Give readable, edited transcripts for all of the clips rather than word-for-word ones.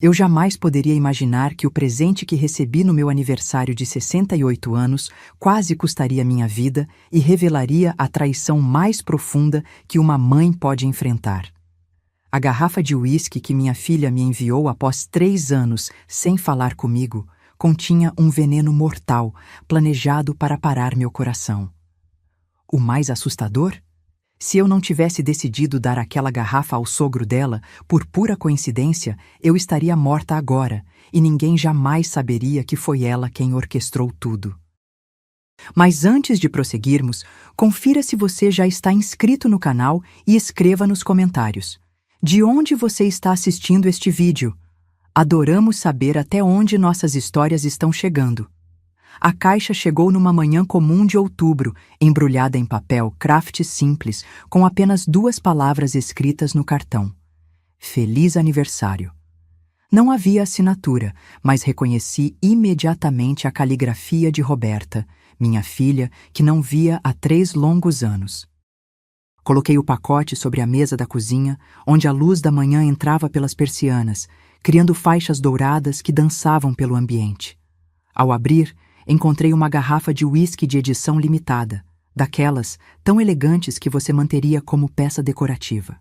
Eu jamais poderia imaginar que o presente que recebi no meu aniversário de 68 anos quase custaria minha vida e revelaria a traição mais profunda que uma mãe pode enfrentar. A garrafa de uísque que minha filha me enviou após 3 anos sem falar comigo continha um veneno mortal planejado para parar meu coração. O mais assustador? Se eu não tivesse decidido dar aquela garrafa ao sogro dela, por pura coincidência, eu estaria morta agora, e ninguém jamais saberia que foi ela quem orquestrou tudo. Mas antes de prosseguirmos, confira se você já está inscrito no canal e escreva nos comentários. De onde você está assistindo este vídeo? Adoramos saber até onde nossas histórias estão chegando. A caixa chegou numa manhã comum de outubro, embrulhada em papel craft simples, com apenas 2 palavras escritas no cartão. Feliz aniversário. Não havia assinatura, mas reconheci imediatamente a caligrafia de Roberta, minha filha, que não via há 3 longos anos. Coloquei o pacote sobre a mesa da cozinha, onde a luz da manhã entrava pelas persianas, criando faixas douradas que dançavam pelo ambiente. Ao abrir, encontrei uma garrafa de uísque de edição limitada, daquelas tão elegantes que você manteria como peça decorativa.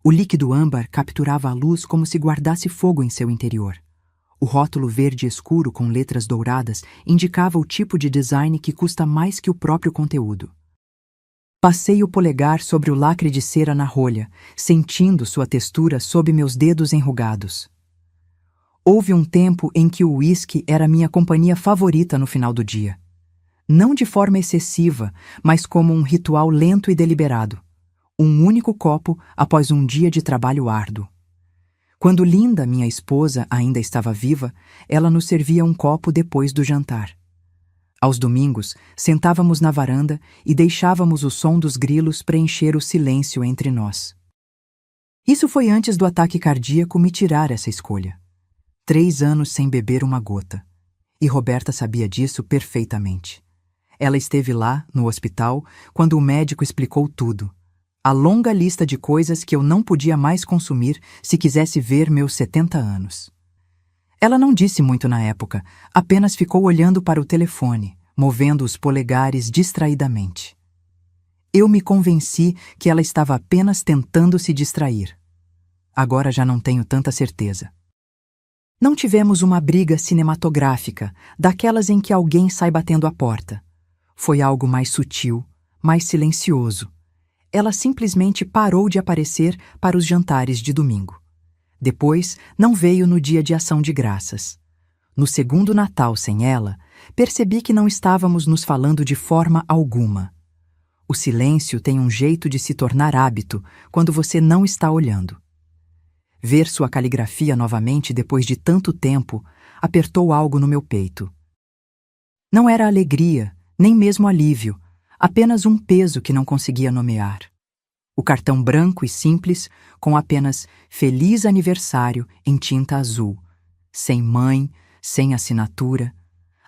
O líquido âmbar capturava a luz como se guardasse fogo em seu interior. O rótulo verde escuro com letras douradas indicava o tipo de design que custa mais que o próprio conteúdo. Passei o polegar sobre o lacre de cera na rolha, sentindo sua textura sob meus dedos enrugados. Houve um tempo em que o uísque era minha companhia favorita no final do dia. Não de forma excessiva, mas como um ritual lento e deliberado. Um único copo após um dia de trabalho árduo. Quando Linda, minha esposa, ainda estava viva, ela nos servia um copo depois do jantar. Aos domingos, sentávamos na varanda e deixávamos o som dos grilos preencher o silêncio entre nós. Isso foi antes do ataque cardíaco me tirar essa escolha. 3 anos sem beber uma gota. E Roberta sabia disso perfeitamente. Ela esteve lá, no hospital, quando o médico explicou tudo. A longa lista de coisas que eu não podia mais consumir se quisesse ver meus 70 anos. Ela não disse muito na época, apenas ficou olhando para o telefone, movendo os polegares distraidamente. Eu me convenci que ela estava apenas tentando se distrair. Agora já não tenho tanta certeza. Não tivemos uma briga cinematográfica, daquelas em que alguém sai batendo a porta. Foi algo mais sutil, mais silencioso. Ela simplesmente parou de aparecer para os jantares de domingo. Depois, não veio no dia de Ação de Graças. No segundo Natal sem ela, percebi que não estávamos nos falando de forma alguma. O silêncio tem um jeito de se tornar hábito quando você não está olhando. Ver sua caligrafia novamente depois de tanto tempo apertou algo no meu peito. Não era alegria, nem mesmo alívio, apenas um peso que não conseguia nomear. O cartão branco e simples, com apenas Feliz Aniversário em tinta azul, sem mãe, sem assinatura,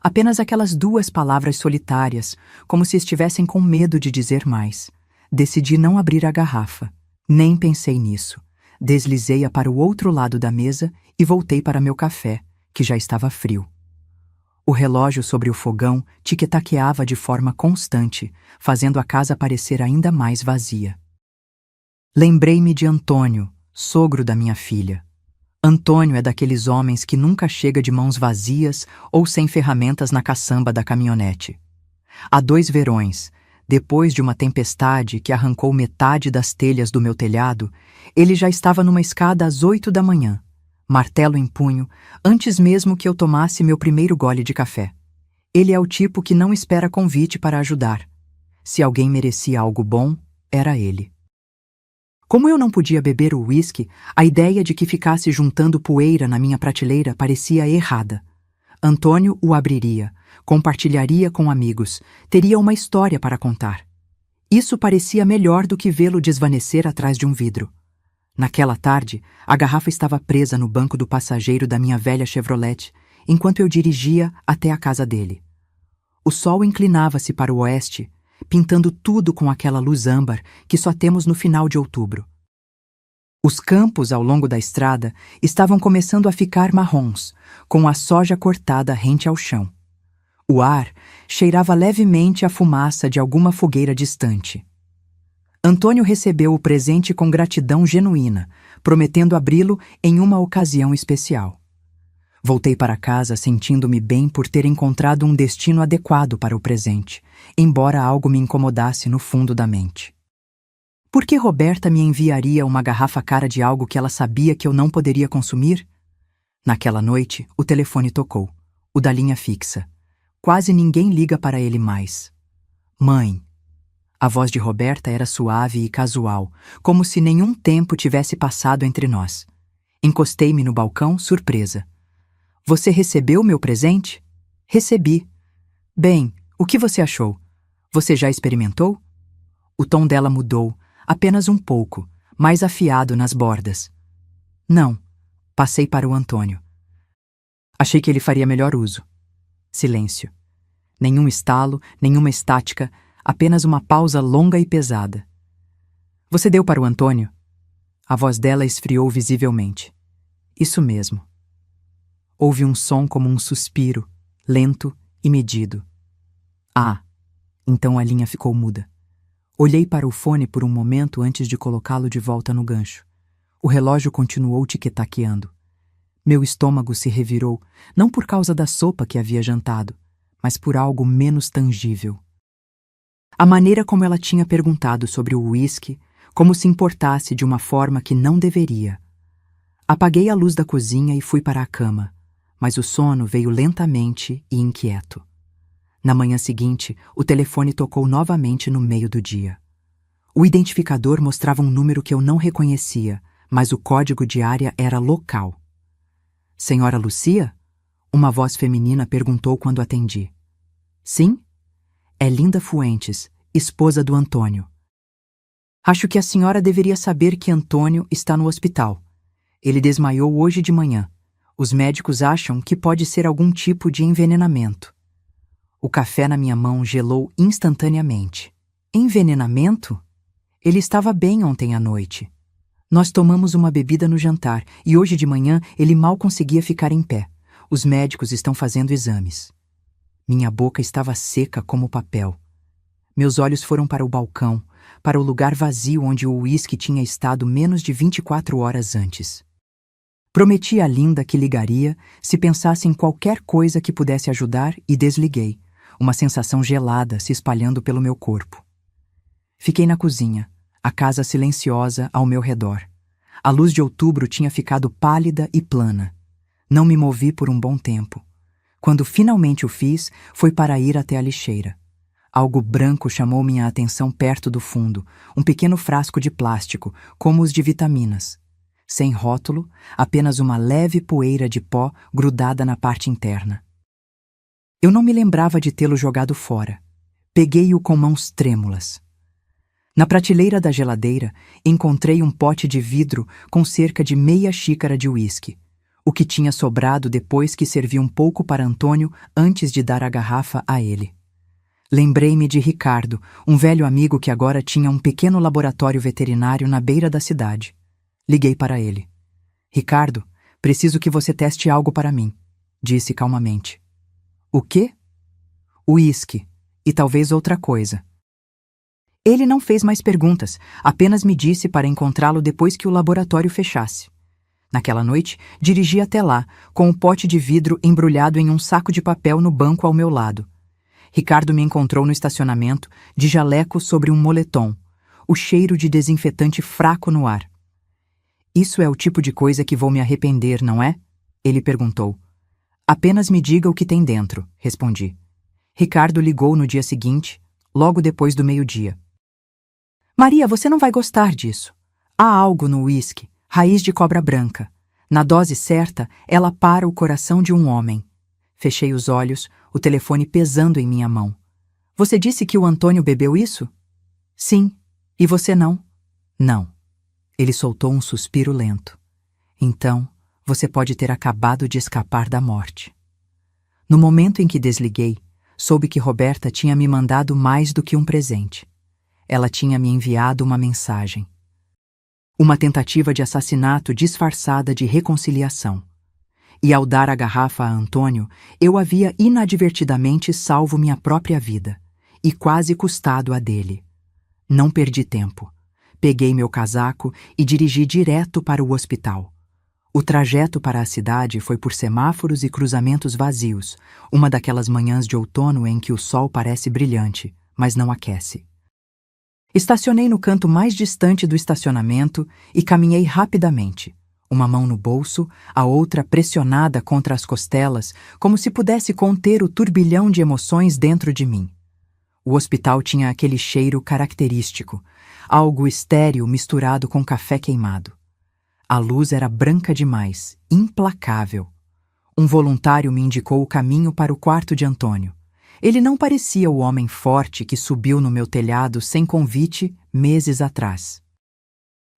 apenas aquelas 2 palavras solitárias, como se estivessem com medo de dizer mais. Decidi não abrir a garrafa, nem pensei nisso. Deslizei-a para o outro lado da mesa e voltei para meu café, que já estava frio. O relógio sobre o fogão tic-taqueava de forma constante, fazendo a casa parecer ainda mais vazia. Lembrei-me de Antônio, sogro da minha filha. Antônio é daqueles homens que nunca chega de mãos vazias ou sem ferramentas na caçamba da caminhonete. Há 2 verões, depois de uma tempestade que arrancou metade das telhas do meu telhado, ele já estava numa escada às 8 da manhã, martelo em punho, antes mesmo que eu tomasse meu primeiro gole de café. Ele é o tipo que não espera convite para ajudar. Se alguém merecia algo bom, era ele. Como eu não podia beber o uísque, a ideia de que ficasse juntando poeira na minha prateleira parecia errada. Antônio o abriria, compartilharia com amigos, teria uma história para contar. Isso parecia melhor do que vê-lo desvanecer atrás de um vidro. Naquela tarde, a garrafa estava presa no banco do passageiro da minha velha Chevrolet, enquanto eu dirigia até a casa dele. O sol inclinava-se para o oeste, pintando tudo com aquela luz âmbar que só temos no final de outubro. Os campos ao longo da estrada estavam começando a ficar marrons, com a soja cortada rente ao chão. O ar cheirava levemente a fumaça de alguma fogueira distante. Antônio recebeu o presente com gratidão genuína, prometendo abri-lo em uma ocasião especial. Voltei para casa sentindo-me bem por ter encontrado um destino adequado para o presente, embora algo me incomodasse no fundo da mente. Por que Roberta me enviaria uma garrafa cara de algo que ela sabia que eu não poderia consumir? Naquela noite, o telefone tocou, o da linha fixa. Quase ninguém liga para ele mais. Mãe. A voz de Roberta era suave e casual, como se nenhum tempo tivesse passado entre nós. Encostei-me no balcão, surpresa. Você recebeu meu presente? Recebi. Bem, o que você achou? Você já experimentou? O tom dela mudou, apenas um pouco, mais afiado nas bordas. Não. Passei para o Antônio. Achei que ele faria melhor uso. Silêncio. Nenhum estalo, nenhuma estática, apenas uma pausa longa e pesada. Você deu para o Antônio? A voz dela esfriou visivelmente. Isso mesmo. Houve um som como um suspiro, lento e medido. Ah, então a linha ficou muda. Olhei para o fone por um momento antes de colocá-lo de volta no gancho. O relógio continuou tiquetaqueando. Meu estômago se revirou, não por causa da sopa que havia jantado, mas por algo menos tangível. A maneira como ela tinha perguntado sobre o uísque, como se importasse de uma forma que não deveria. Apaguei a luz da cozinha e fui para a cama, mas o sono veio lentamente e inquieto. Na manhã seguinte, o telefone tocou novamente no meio do dia. O identificador mostrava um número que eu não reconhecia, mas o código de área era local. Senhora Lucia? Uma voz feminina perguntou quando atendi. Sim? É Linda Fuentes, esposa do Antônio. Acho que a senhora deveria saber que Antônio está no hospital. Ele desmaiou hoje de manhã. Os médicos acham que pode ser algum tipo de envenenamento. O café na minha mão gelou instantaneamente. Envenenamento? Ele estava bem ontem à noite. Nós tomamos uma bebida no jantar e hoje de manhã ele mal conseguia ficar em pé. Os médicos estão fazendo exames. Minha boca estava seca como papel. Meus olhos foram para o balcão, para o lugar vazio onde o uísque tinha estado menos de 24 horas antes. Prometi a Linda que ligaria se pensasse em qualquer coisa que pudesse ajudar e desliguei, uma sensação gelada se espalhando pelo meu corpo. Fiquei na cozinha, a casa silenciosa ao meu redor. A luz de outubro tinha ficado pálida e plana. Não me movi por um bom tempo. Quando finalmente o fiz, foi para ir até a lixeira. Algo branco chamou minha atenção perto do fundo, um pequeno frasco de plástico, como os de vitaminas. Sem rótulo, apenas uma leve poeira de pó grudada na parte interna. Eu não me lembrava de tê-lo jogado fora. Peguei-o com mãos trêmulas. Na prateleira da geladeira, encontrei um pote de vidro com cerca de meia xícara de uísque, o que tinha sobrado depois que servi um pouco para Antônio antes de dar a garrafa a ele. Lembrei-me de Ricardo, um velho amigo que agora tinha um pequeno laboratório veterinário na beira da cidade. Liguei para ele. Ricardo, preciso que você teste algo para mim, disse calmamente. O quê? Uísque, e talvez outra coisa. Ele não fez mais perguntas, apenas me disse para encontrá-lo depois que o laboratório fechasse. Naquela noite, dirigi até lá, com um pote de vidro embrulhado em um saco de papel no banco ao meu lado. Ricardo me encontrou no estacionamento, de jaleco sobre um moletom, o cheiro de desinfetante fraco no ar. Isso é o tipo de coisa que vou me arrepender, não é? Ele perguntou. Apenas me diga o que tem dentro, respondi. Ricardo ligou no dia seguinte, logo depois do meio-dia. Maria, você não vai gostar disso. Há algo no uísque, raiz de cobra branca. Na dose certa, ela para o coração de um homem. Fechei os olhos, o telefone pesando em minha mão. Você disse que o Antônio bebeu isso? Sim. E você não? Não. Ele soltou um suspiro lento. Então, você pode ter acabado de escapar da morte. No momento em que desliguei, soube que Roberta tinha me mandado mais do que um presente. Ela tinha me enviado uma mensagem. Uma tentativa de assassinato disfarçada de reconciliação. E ao dar a garrafa a Antônio, eu havia inadvertidamente salvo minha própria vida, e quase custado a dele. Não perdi tempo. Peguei meu casaco e dirigi direto para o hospital. O trajeto para a cidade foi por semáforos e cruzamentos vazios, uma daquelas manhãs de outono em que o sol parece brilhante, mas não aquece. Estacionei no canto mais distante do estacionamento e caminhei rapidamente, uma mão no bolso, a outra pressionada contra as costelas, como se pudesse conter o turbilhão de emoções dentro de mim. O hospital tinha aquele cheiro característico, algo estéril misturado com café queimado. A luz era branca demais, implacável. Um voluntário me indicou o caminho para o quarto de Antônio. Ele não parecia o homem forte que subiu no meu telhado sem convite meses atrás.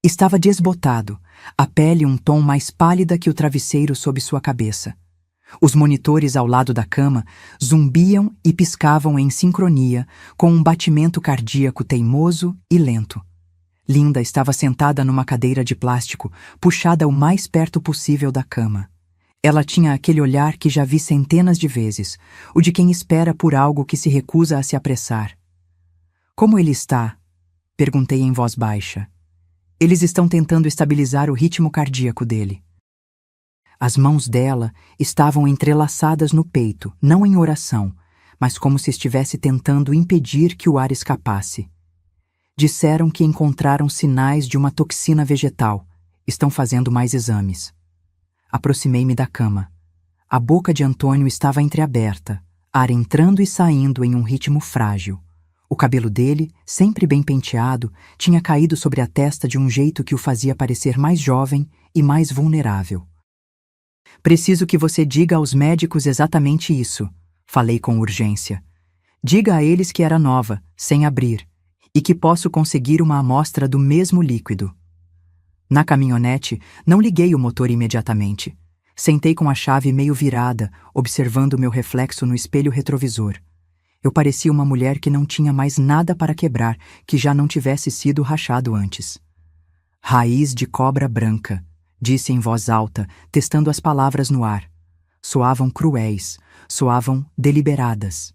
Estava desbotado, a pele um tom mais pálida que o travesseiro sob sua cabeça. Os monitores ao lado da cama zumbiam e piscavam em sincronia com um batimento cardíaco teimoso e lento. Linda estava sentada numa cadeira de plástico, puxada o mais perto possível da cama. Ela tinha aquele olhar que já vi centenas de vezes, o de quem espera por algo que se recusa a se apressar. "Como ele está?" perguntei em voz baixa. "Eles estão tentando estabilizar o ritmo cardíaco dele." As mãos dela estavam entrelaçadas no peito, não em oração, mas como se estivesse tentando impedir que o ar escapasse. Disseram que encontraram sinais de uma toxina vegetal. Estão fazendo mais exames. Aproximei-me da cama. A boca de Antônio estava entreaberta, ar entrando e saindo em um ritmo frágil. O cabelo dele, sempre bem penteado, tinha caído sobre a testa de um jeito que o fazia parecer mais jovem e mais vulnerável. "Preciso que você diga aos médicos exatamente isso", falei com urgência. "Diga a eles que era nova, sem abrir, e que posso conseguir uma amostra do mesmo líquido." Na caminhonete, não liguei o motor imediatamente. Sentei com a chave meio virada, observando meu reflexo no espelho retrovisor. Eu parecia uma mulher que não tinha mais nada para quebrar que já não tivesse sido rachado antes. "Raiz de cobra branca", disse em voz alta, testando as palavras no ar. Soavam cruéis, soavam deliberadas.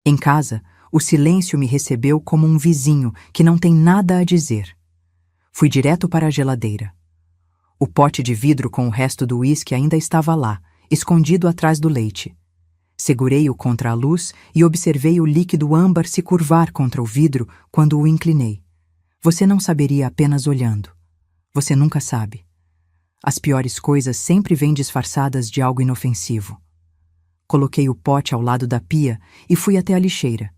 Em casa, o silêncio me recebeu como um vizinho que não tem nada a dizer. Fui direto para a geladeira. O pote de vidro com o resto do uísque ainda estava lá, escondido atrás do leite. Segurei-o contra a luz e observei o líquido âmbar se curvar contra o vidro quando o inclinei. Você não saberia apenas olhando. Você nunca sabe. As piores coisas sempre vêm disfarçadas de algo inofensivo. Coloquei o pote ao lado da pia e fui até a lixeira.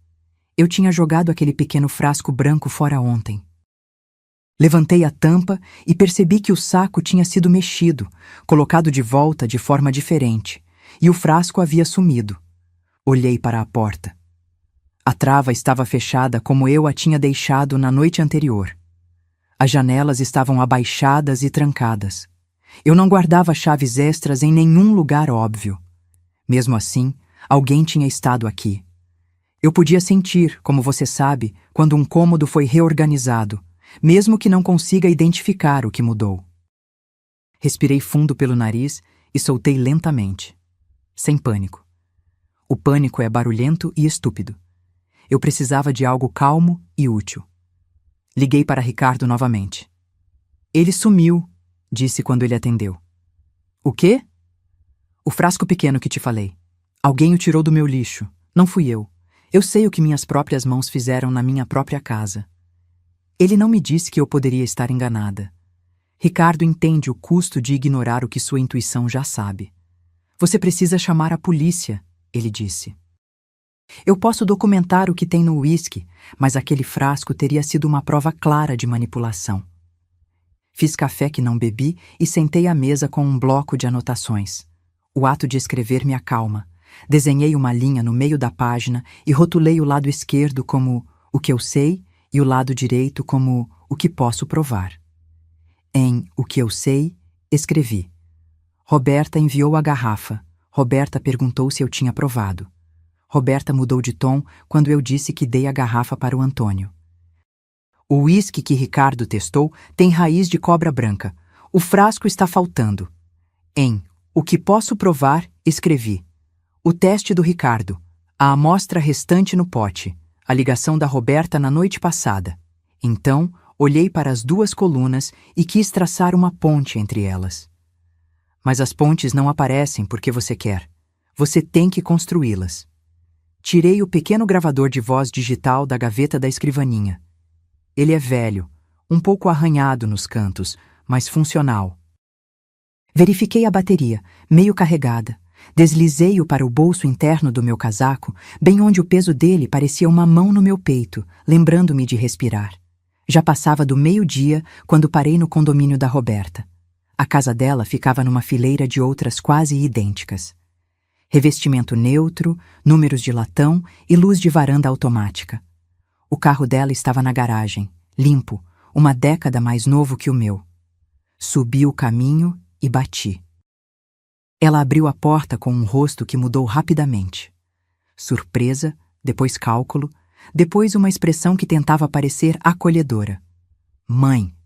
Eu tinha jogado aquele pequeno frasco branco fora ontem. Levantei a tampa e percebi que o saco tinha sido mexido, colocado de volta de forma diferente, e o frasco havia sumido. Olhei para a porta. A trava estava fechada como eu a tinha deixado na noite anterior. As janelas estavam abaixadas e trancadas. Eu não guardava chaves extras em nenhum lugar óbvio. Mesmo assim, alguém tinha estado aqui. Eu podia sentir, como você sabe, quando um cômodo foi reorganizado, mesmo que não consiga identificar o que mudou. Respirei fundo pelo nariz e soltei lentamente. Sem pânico. O pânico é barulhento e estúpido. Eu precisava de algo calmo e útil. Liguei para Ricardo novamente. "Ele sumiu", disse quando ele atendeu. "O quê?" "O frasco pequeno que te falei. Alguém o tirou do meu lixo. Não fui eu. Eu sei o que minhas próprias mãos fizeram na minha própria casa." Ele não me disse que eu poderia estar enganada. Ricardo entende o custo de ignorar o que sua intuição já sabe. "Você precisa chamar a polícia", ele disse. Eu posso documentar o que tem no uísque, mas aquele frasco teria sido uma prova clara de manipulação. Fiz café que não bebi e sentei à mesa com um bloco de anotações. O ato de escrever me acalma. Desenhei uma linha no meio da página e rotulei o lado esquerdo como "o que eu sei" e o lado direito como "o que posso provar". Em "o que eu sei", escrevi: Roberta enviou a garrafa. Roberta perguntou se eu tinha provado. Roberta mudou de tom quando eu disse que dei a garrafa para o Antônio. O uísque que Ricardo testou tem raiz de cobra branca. O frasco está faltando. Em O que posso provar, escrevi: o teste do Ricardo, a amostra restante no pote, a ligação da Roberta na noite passada. Então, olhei para as duas colunas e quis traçar uma ponte entre elas. Mas as pontes não aparecem porque você quer. Você tem que construí-las. Tirei o pequeno gravador de voz digital da gaveta da escrivaninha. Ele é velho, um pouco arranhado nos cantos, mas funcional. Verifiquei a bateria, meio carregada. Deslizei-o para o bolso interno do meu casaco, bem onde o peso dele parecia uma mão no meu peito, lembrando-me de respirar. Já passava do meio-dia quando parei no condomínio da Roberta. A casa dela ficava numa fileira de outras quase idênticas. Revestimento neutro, números de latão e luz de varanda automática. O carro dela estava na garagem, limpo, uma década mais novo que o meu. Subi o caminho e bati. Ela abriu a porta com um rosto que mudou rapidamente. Surpresa, depois cálculo, depois uma expressão que tentava parecer acolhedora. Mãe,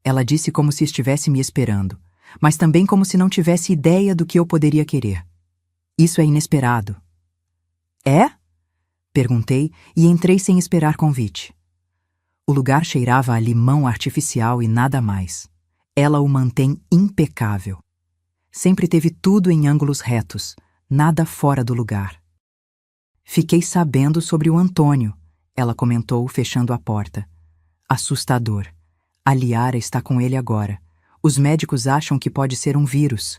ela disse como se estivesse me esperando, mas também como se não tivesse ideia do que eu poderia querer. Isso é inesperado. É? Perguntei e entrei sem esperar convite. O lugar cheirava a limão artificial e nada mais. Ela o mantém impecável. Sempre teve tudo em ângulos retos, nada fora do lugar. Fiquei sabendo sobre o Antônio, ela comentou, fechando a porta. Assustador. A Liara está com ele agora. Os médicos acham que pode ser um vírus.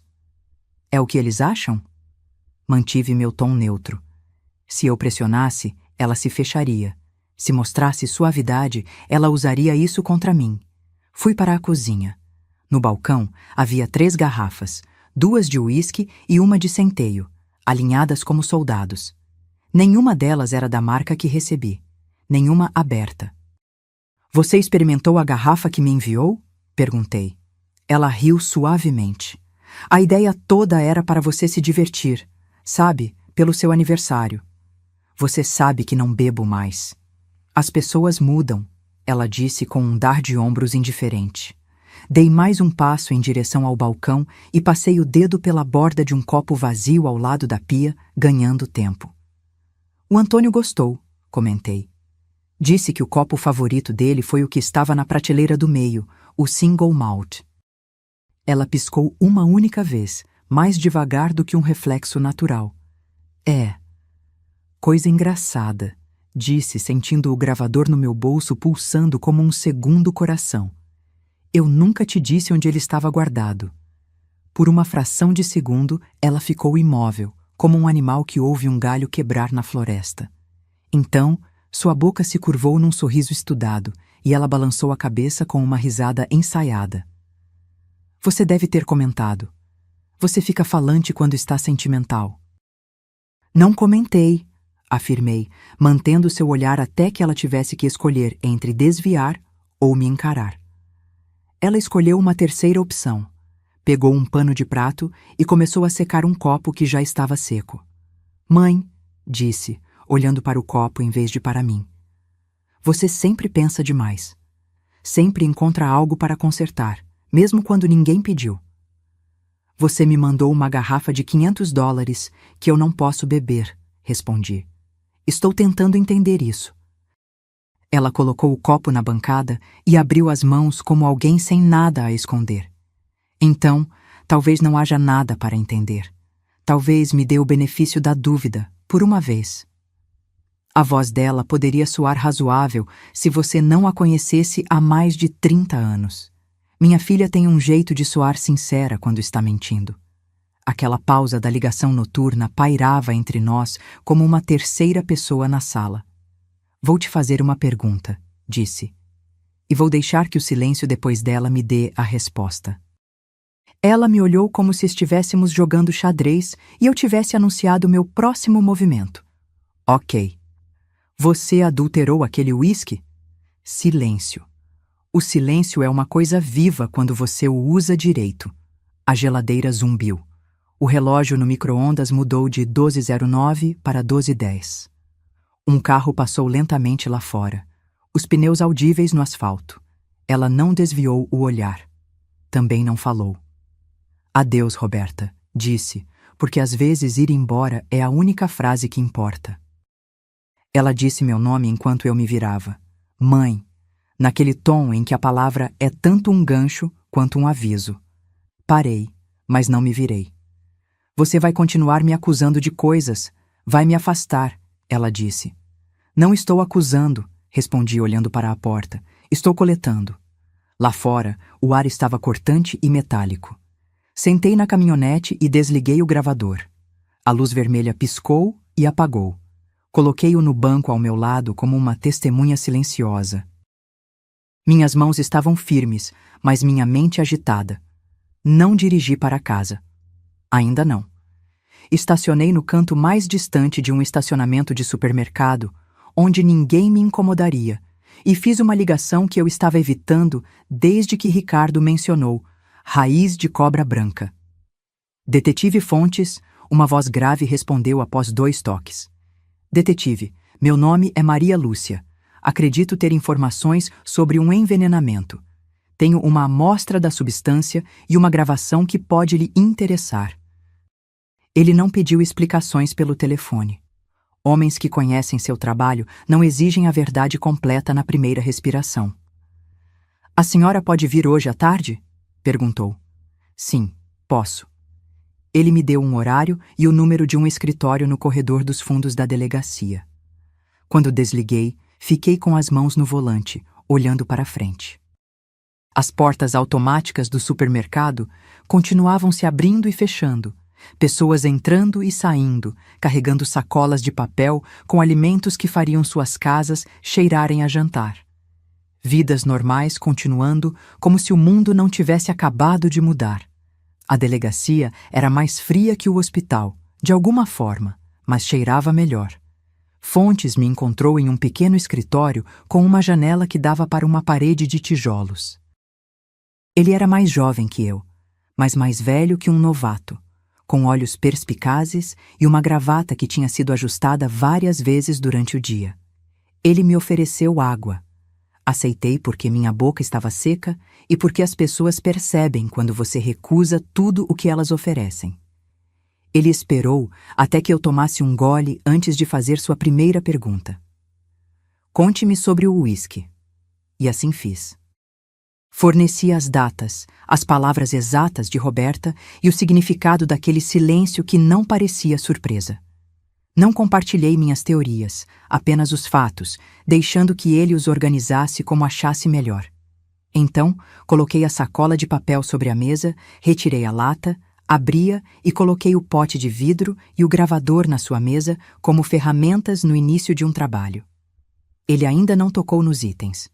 É o que eles acham? Mantive meu tom neutro. Se eu pressionasse, ela se fecharia. Se mostrasse suavidade, ela usaria isso contra mim. Fui para a cozinha. No balcão havia 3 garrafas, 2 de uísque e uma de centeio, alinhadas como soldados. Nenhuma delas era da marca que recebi. Nenhuma aberta. Você experimentou a garrafa que me enviou? Perguntei. Ela riu suavemente. A ideia toda era para você se divertir, sabe, pelo seu aniversário. Você sabe que não bebo mais. As pessoas mudam, ela disse com um dar de ombros indiferente. Dei mais um passo em direção ao balcão e passei o dedo pela borda de um copo vazio ao lado da pia, ganhando tempo. O Antônio gostou, comentei. Disse que o copo favorito dele foi o que estava na prateleira do meio, o single malt. Ela piscou uma única vez, mais devagar do que um reflexo natural. É. Coisa engraçada, disse, sentindo o gravador no meu bolso pulsando como um segundo coração. Eu nunca te disse onde ele estava guardado. Por uma fração de segundo, ela ficou imóvel, como um animal que ouve um galho quebrar na floresta. Então, sua boca se curvou num sorriso estudado e ela balançou a cabeça com uma risada ensaiada. Você deve ter comentado. Você fica falante quando está sentimental. Não comentei, afirmei, mantendo seu olhar até que ela tivesse que escolher entre desviar ou me encarar. Ela escolheu uma terceira opção. Pegou um pano de prato e começou a secar um copo que já estava seco. Mãe, disse, olhando para o copo em vez de para mim. Você sempre pensa demais. Sempre encontra algo para consertar, mesmo quando ninguém pediu. Você me mandou uma garrafa de $500 que eu não posso beber, respondi. Estou tentando entender isso. Ela colocou o copo na bancada e abriu as mãos como alguém sem nada a esconder. Então, talvez não haja nada para entender. Talvez me dê o benefício da dúvida, por uma vez. A voz dela poderia soar razoável se você não a conhecesse há mais de 30 anos. Minha filha tem um jeito de soar sincera quando está mentindo. Aquela pausa da ligação noturna pairava entre nós como uma terceira pessoa na sala. Vou te fazer uma pergunta, disse. E vou deixar que o silêncio depois dela me dê a resposta. Ela me olhou como se estivéssemos jogando xadrez e eu tivesse anunciado meu próximo movimento. Ok. Você adulterou aquele uísque? Silêncio. O silêncio é uma coisa viva quando você o usa direito. A geladeira zumbiu. O relógio no micro-ondas mudou de 12:09 para 12:10. Um carro passou lentamente lá fora. Os pneus audíveis no asfalto. Ela não desviou o olhar. Também não falou. Adeus, Roberta, disse, porque às vezes ir embora é a única frase que importa. Ela disse meu nome enquanto eu me virava. Mãe, naquele tom em que a palavra é tanto um gancho quanto um aviso. Parei, mas não me virei. Você vai continuar me acusando de coisas. Vai me afastar, ela disse. Não estou acusando, respondi olhando para a porta. Estou coletando. Lá fora, o ar estava cortante e metálico. Sentei na caminhonete e desliguei o gravador. A luz vermelha piscou e apagou. Coloquei-o no banco ao meu lado como uma testemunha silenciosa. Minhas mãos estavam firmes, mas minha mente agitada. Não dirigi para casa. Ainda não. Estacionei no canto mais distante de um estacionamento de supermercado, onde ninguém me incomodaria, e fiz uma ligação que eu estava evitando desde que Ricardo mencionou raiz de cobra branca. Detetive Fontes, uma voz grave respondeu após 2 toques. Detetive, meu nome é Maria Lúcia. Acredito ter informações sobre um envenenamento. Tenho uma amostra da substância e uma gravação que pode lhe interessar. Ele não pediu explicações pelo telefone. Homens que conhecem seu trabalho não exigem a verdade completa na primeira respiração. A senhora pode vir hoje à tarde? Perguntou. Sim, posso. Ele me deu um horário e o número de um escritório no corredor dos fundos da delegacia. Quando desliguei, fiquei com as mãos no volante, olhando para frente. As portas automáticas do supermercado continuavam se abrindo e fechando, pessoas entrando e saindo, carregando sacolas de papel com alimentos que fariam suas casas cheirarem a jantar. Vidas normais continuando como se o mundo não tivesse acabado de mudar. A delegacia era mais fria que o hospital, de alguma forma, mas cheirava melhor. Fontes me encontrou em um pequeno escritório com uma janela que dava para uma parede de tijolos. Ele era mais jovem que eu, mas mais velho que um novato, com olhos perspicazes e uma gravata que tinha sido ajustada várias vezes durante o dia. Ele me ofereceu água. Aceitei porque minha boca estava seca e porque as pessoas percebem quando você recusa tudo o que elas oferecem. Ele esperou até que eu tomasse um gole antes de fazer sua primeira pergunta. Conte-me sobre o uísque. E assim fiz. Forneci as datas, as palavras exatas de Roberta e o significado daquele silêncio que não parecia surpresa. Não compartilhei minhas teorias, apenas os fatos, deixando que ele os organizasse como achasse melhor. Então, coloquei a sacola de papel sobre a mesa, retirei a lata, abria e coloquei o pote de vidro e o gravador na sua mesa como ferramentas no início de um trabalho. Ele ainda não tocou nos itens.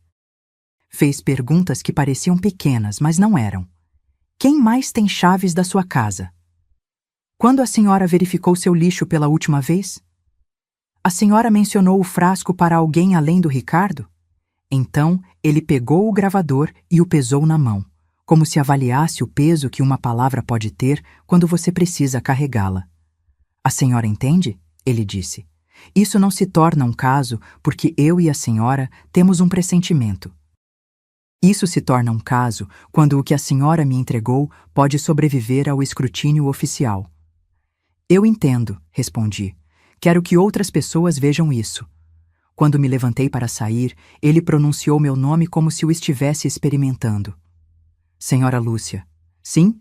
Fez perguntas que pareciam pequenas, mas não eram. Quem mais tem chaves da sua casa? Quando a senhora verificou seu lixo pela última vez? A senhora mencionou o frasco para alguém além do Ricardo? Então, ele pegou o gravador e o pesou na mão, como se avaliasse o peso que uma palavra pode ter quando você precisa carregá-la. A senhora entende? Ele disse. Isso não se torna um caso porque eu e a senhora temos um pressentimento. Isso se torna um caso quando o que a senhora me entregou pode sobreviver ao escrutínio oficial. Eu entendo, respondi. Quero que outras pessoas vejam isso. Quando me levantei para sair, ele pronunciou meu nome como se o estivesse experimentando. Senhora Lúcia. Sim?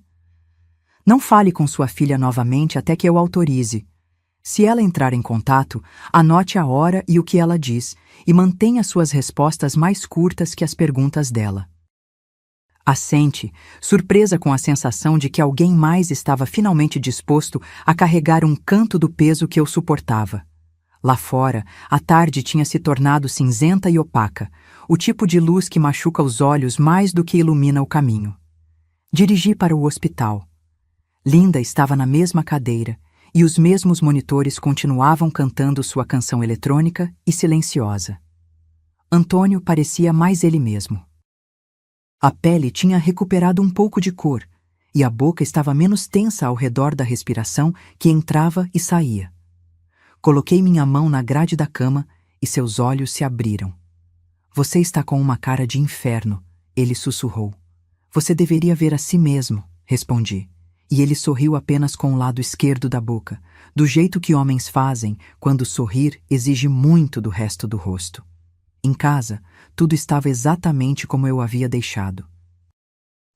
Não fale com sua filha novamente até que eu autorize. Se ela entrar em contato, anote a hora e o que ela diz e mantenha suas respostas mais curtas que as perguntas dela. Assente, surpresa com a sensação de que alguém mais estava finalmente disposto a carregar um canto do peso que eu suportava. Lá fora, a tarde tinha se tornado cinzenta e opaca, o tipo de luz que machuca os olhos mais do que ilumina o caminho. Dirigi para o hospital. Linda estava na mesma cadeira, e os mesmos monitores continuavam cantando sua canção eletrônica e silenciosa. Antônio parecia mais ele mesmo. A pele tinha recuperado um pouco de cor, e a boca estava menos tensa ao redor da respiração que entrava e saía. Coloquei minha mão na grade da cama e seus olhos se abriram. Você está com uma cara de inferno, ele sussurrou. Você deveria ver a si mesmo, respondi. E ele sorriu apenas com o lado esquerdo da boca, do jeito que homens fazem quando sorrir exige muito do resto do rosto. Em casa, tudo estava exatamente como eu havia deixado.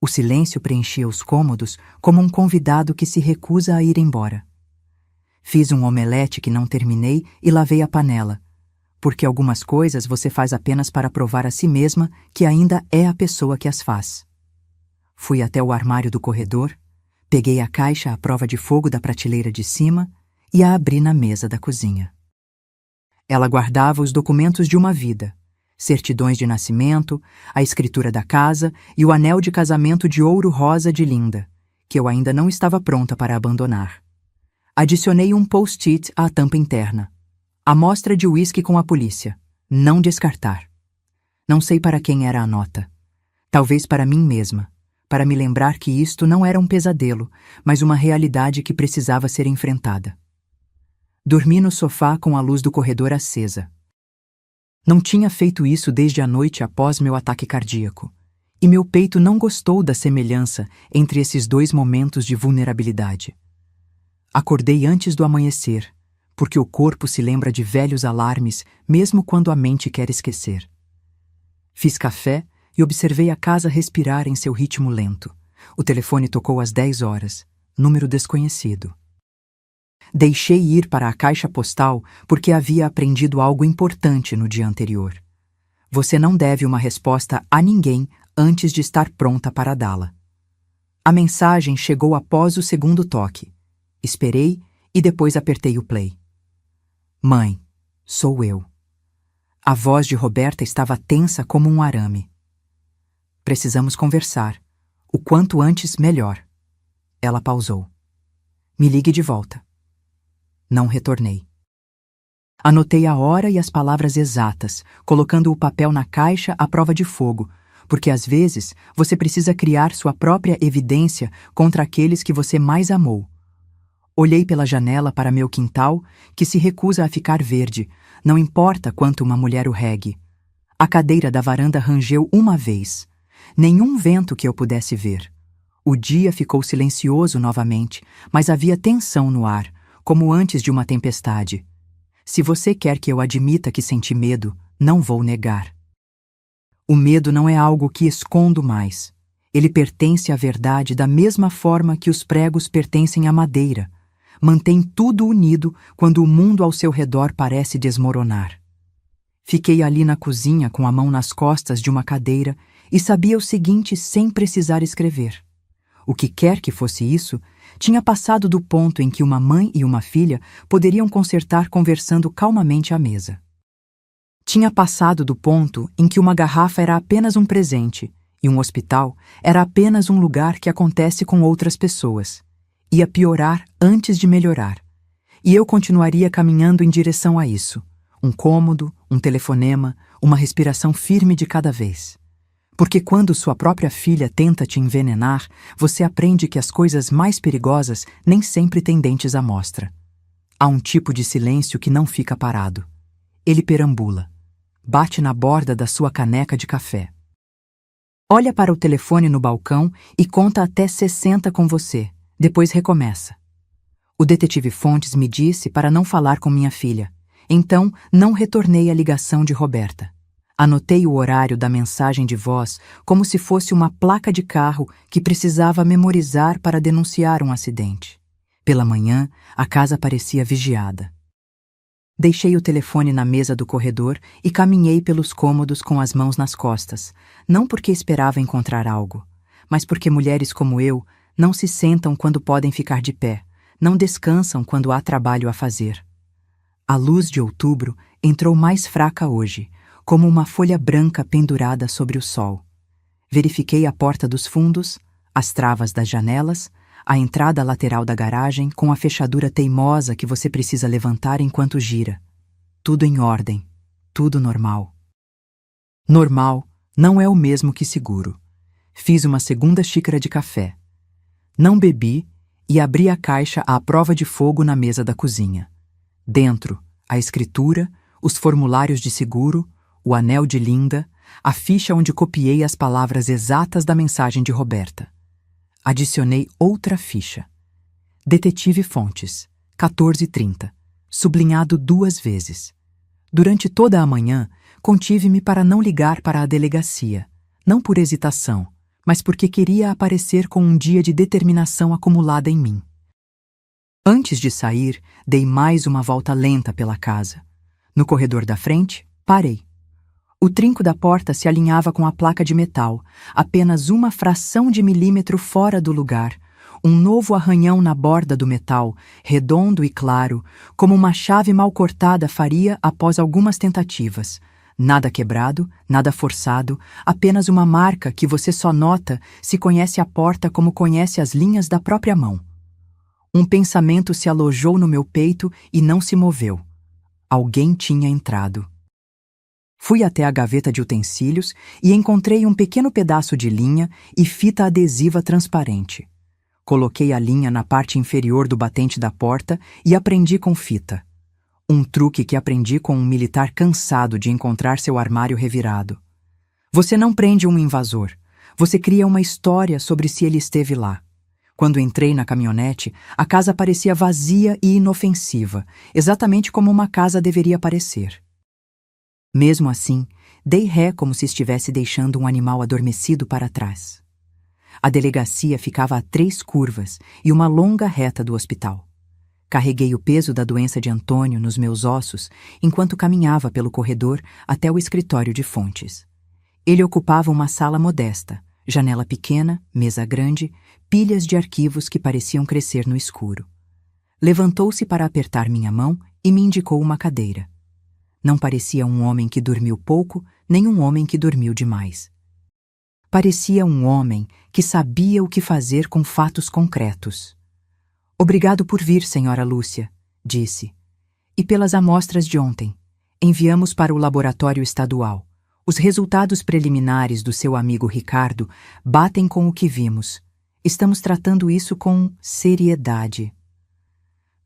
O silêncio preenchia os cômodos como um convidado que se recusa a ir embora. Fiz um omelete que não terminei e lavei a panela, porque algumas coisas você faz apenas para provar a si mesma que ainda é a pessoa que as faz. Fui até o armário do corredor, peguei a caixa à prova de fogo da prateleira de cima e a abri na mesa da cozinha. Ela guardava os documentos de uma vida, certidões de nascimento, a escritura da casa e o anel de casamento de ouro rosa de Linda, que eu ainda não estava pronta para abandonar. Adicionei um post-it à tampa interna. Amostra de uísque com a polícia. Não descartar. Não sei para quem era a nota. Talvez para mim mesma, para me lembrar que isto não era um pesadelo, mas uma realidade que precisava ser enfrentada. Dormi no sofá com a luz do corredor acesa. Não tinha feito isso desde a noite após meu ataque cardíaco, e meu peito não gostou da semelhança entre esses dois momentos de vulnerabilidade. Acordei antes do amanhecer, porque o corpo se lembra de velhos alarmes mesmo quando a mente quer esquecer. Fiz café e observei a casa respirar em seu ritmo lento. O telefone tocou às 10 horas, número desconhecido. Deixei ir para a caixa postal porque havia aprendido algo importante no dia anterior. Você não deve uma resposta a ninguém antes de estar pronta para dá-la. A mensagem chegou após o segundo toque. Esperei e depois apertei o play. Mãe, sou eu. A voz de Roberta estava tensa como um arame. Precisamos conversar. O quanto antes, melhor. Ela pausou. Me ligue de volta. Não retornei. Anotei a hora e as palavras exatas, colocando o papel na caixa à prova de fogo, porque às vezes você precisa criar sua própria evidência contra aqueles que você mais amou. Olhei pela janela para meu quintal, que se recusa a ficar verde, não importa quanto uma mulher o regue. A cadeira da varanda rangeu uma vez. Nenhum vento que eu pudesse ver. O dia ficou silencioso novamente, mas havia tensão no ar, como antes de uma tempestade. Se você quer que eu admita que senti medo, não vou negar. O medo não é algo que escondo mais. Ele pertence à verdade da mesma forma que os pregos pertencem à madeira. Mantém tudo unido quando o mundo ao seu redor parece desmoronar. Fiquei ali na cozinha com a mão nas costas de uma cadeira e sabia o seguinte sem precisar escrever. O que quer que fosse isso, tinha passado do ponto em que uma mãe e uma filha poderiam consertar conversando calmamente à mesa. Tinha passado do ponto em que uma garrafa era apenas um presente e um hospital era apenas um lugar que acontece com outras pessoas. Ia piorar antes de melhorar. E eu continuaria caminhando em direção a isso. Um cômodo, um telefonema, uma respiração firme de cada vez. Porque quando sua própria filha tenta te envenenar, você aprende que as coisas mais perigosas nem sempre têm dentes à mostra. Há um tipo de silêncio que não fica parado. Ele perambula. Bate na borda da sua caneca de café. Olha para o telefone no balcão e conta até 60 com você. Depois recomeça. O detetive Fontes me disse para não falar com minha filha. Então, não retornei a ligação de Roberta. Anotei o horário da mensagem de voz como se fosse uma placa de carro que precisava memorizar para denunciar um acidente. Pela manhã, a casa parecia vigiada. Deixei o telefone na mesa do corredor e caminhei pelos cômodos com as mãos nas costas, não porque esperava encontrar algo, mas porque mulheres como eu não se sentam quando podem ficar de pé, não descansam quando há trabalho a fazer. A luz de outubro entrou mais fraca hoje, como uma folha branca pendurada sobre o sol. Verifiquei a porta dos fundos, as travas das janelas, a entrada lateral da garagem com a fechadura teimosa que você precisa levantar enquanto gira. Tudo em ordem, tudo normal. Normal não é o mesmo que seguro. Fiz uma segunda xícara de café. Não bebi e abri a caixa à prova de fogo na mesa da cozinha. Dentro, a escritura, os formulários de seguro, o anel de Linda, a ficha onde copiei as palavras exatas da mensagem de Roberta. Adicionei outra ficha. Detetive Fontes, 14h30, sublinhado 2 vezes. Durante toda a manhã, contive-me para não ligar para a delegacia, não por hesitação, mas porque queria aparecer com um dia de determinação acumulada em mim. Antes de sair, dei mais uma volta lenta pela casa. No corredor da frente, parei. O trinco da porta se alinhava com a placa de metal, apenas uma fração de milímetro fora do lugar, um novo arranhão na borda do metal, redondo e claro, como uma chave mal cortada faria após algumas tentativas. Nada quebrado, nada forçado, apenas uma marca que você só nota se conhece a porta como conhece as linhas da própria mão. Um pensamento se alojou no meu peito e não se moveu. Alguém tinha entrado. Fui até a gaveta de utensílios e encontrei um pequeno pedaço de linha e fita adesiva transparente. Coloquei a linha na parte inferior do batente da porta e aprendi com fita. Um truque que aprendi com um militar cansado de encontrar seu armário revirado. Você não prende um invasor. Você cria uma história sobre se ele esteve lá. Quando entrei na caminhonete, a casa parecia vazia e inofensiva, exatamente como uma casa deveria parecer. Mesmo assim, dei ré como se estivesse deixando um animal adormecido para trás. A delegacia ficava a 3 curvas e uma longa reta do hospital. Carreguei o peso da doença de Antônio nos meus ossos enquanto caminhava pelo corredor até o escritório de Fontes. Ele ocupava uma sala modesta, janela pequena, mesa grande, pilhas de arquivos que pareciam crescer no escuro. Levantou-se para apertar minha mão e me indicou uma cadeira. Não parecia um homem que dormiu pouco, nem um homem que dormiu demais. Parecia um homem que sabia o que fazer com fatos concretos. Obrigado por vir, senhora Lúcia, disse. E pelas amostras de ontem. Enviamos para o laboratório estadual. Os resultados preliminares do seu amigo Ricardo batem com o que vimos. Estamos tratando isso com seriedade.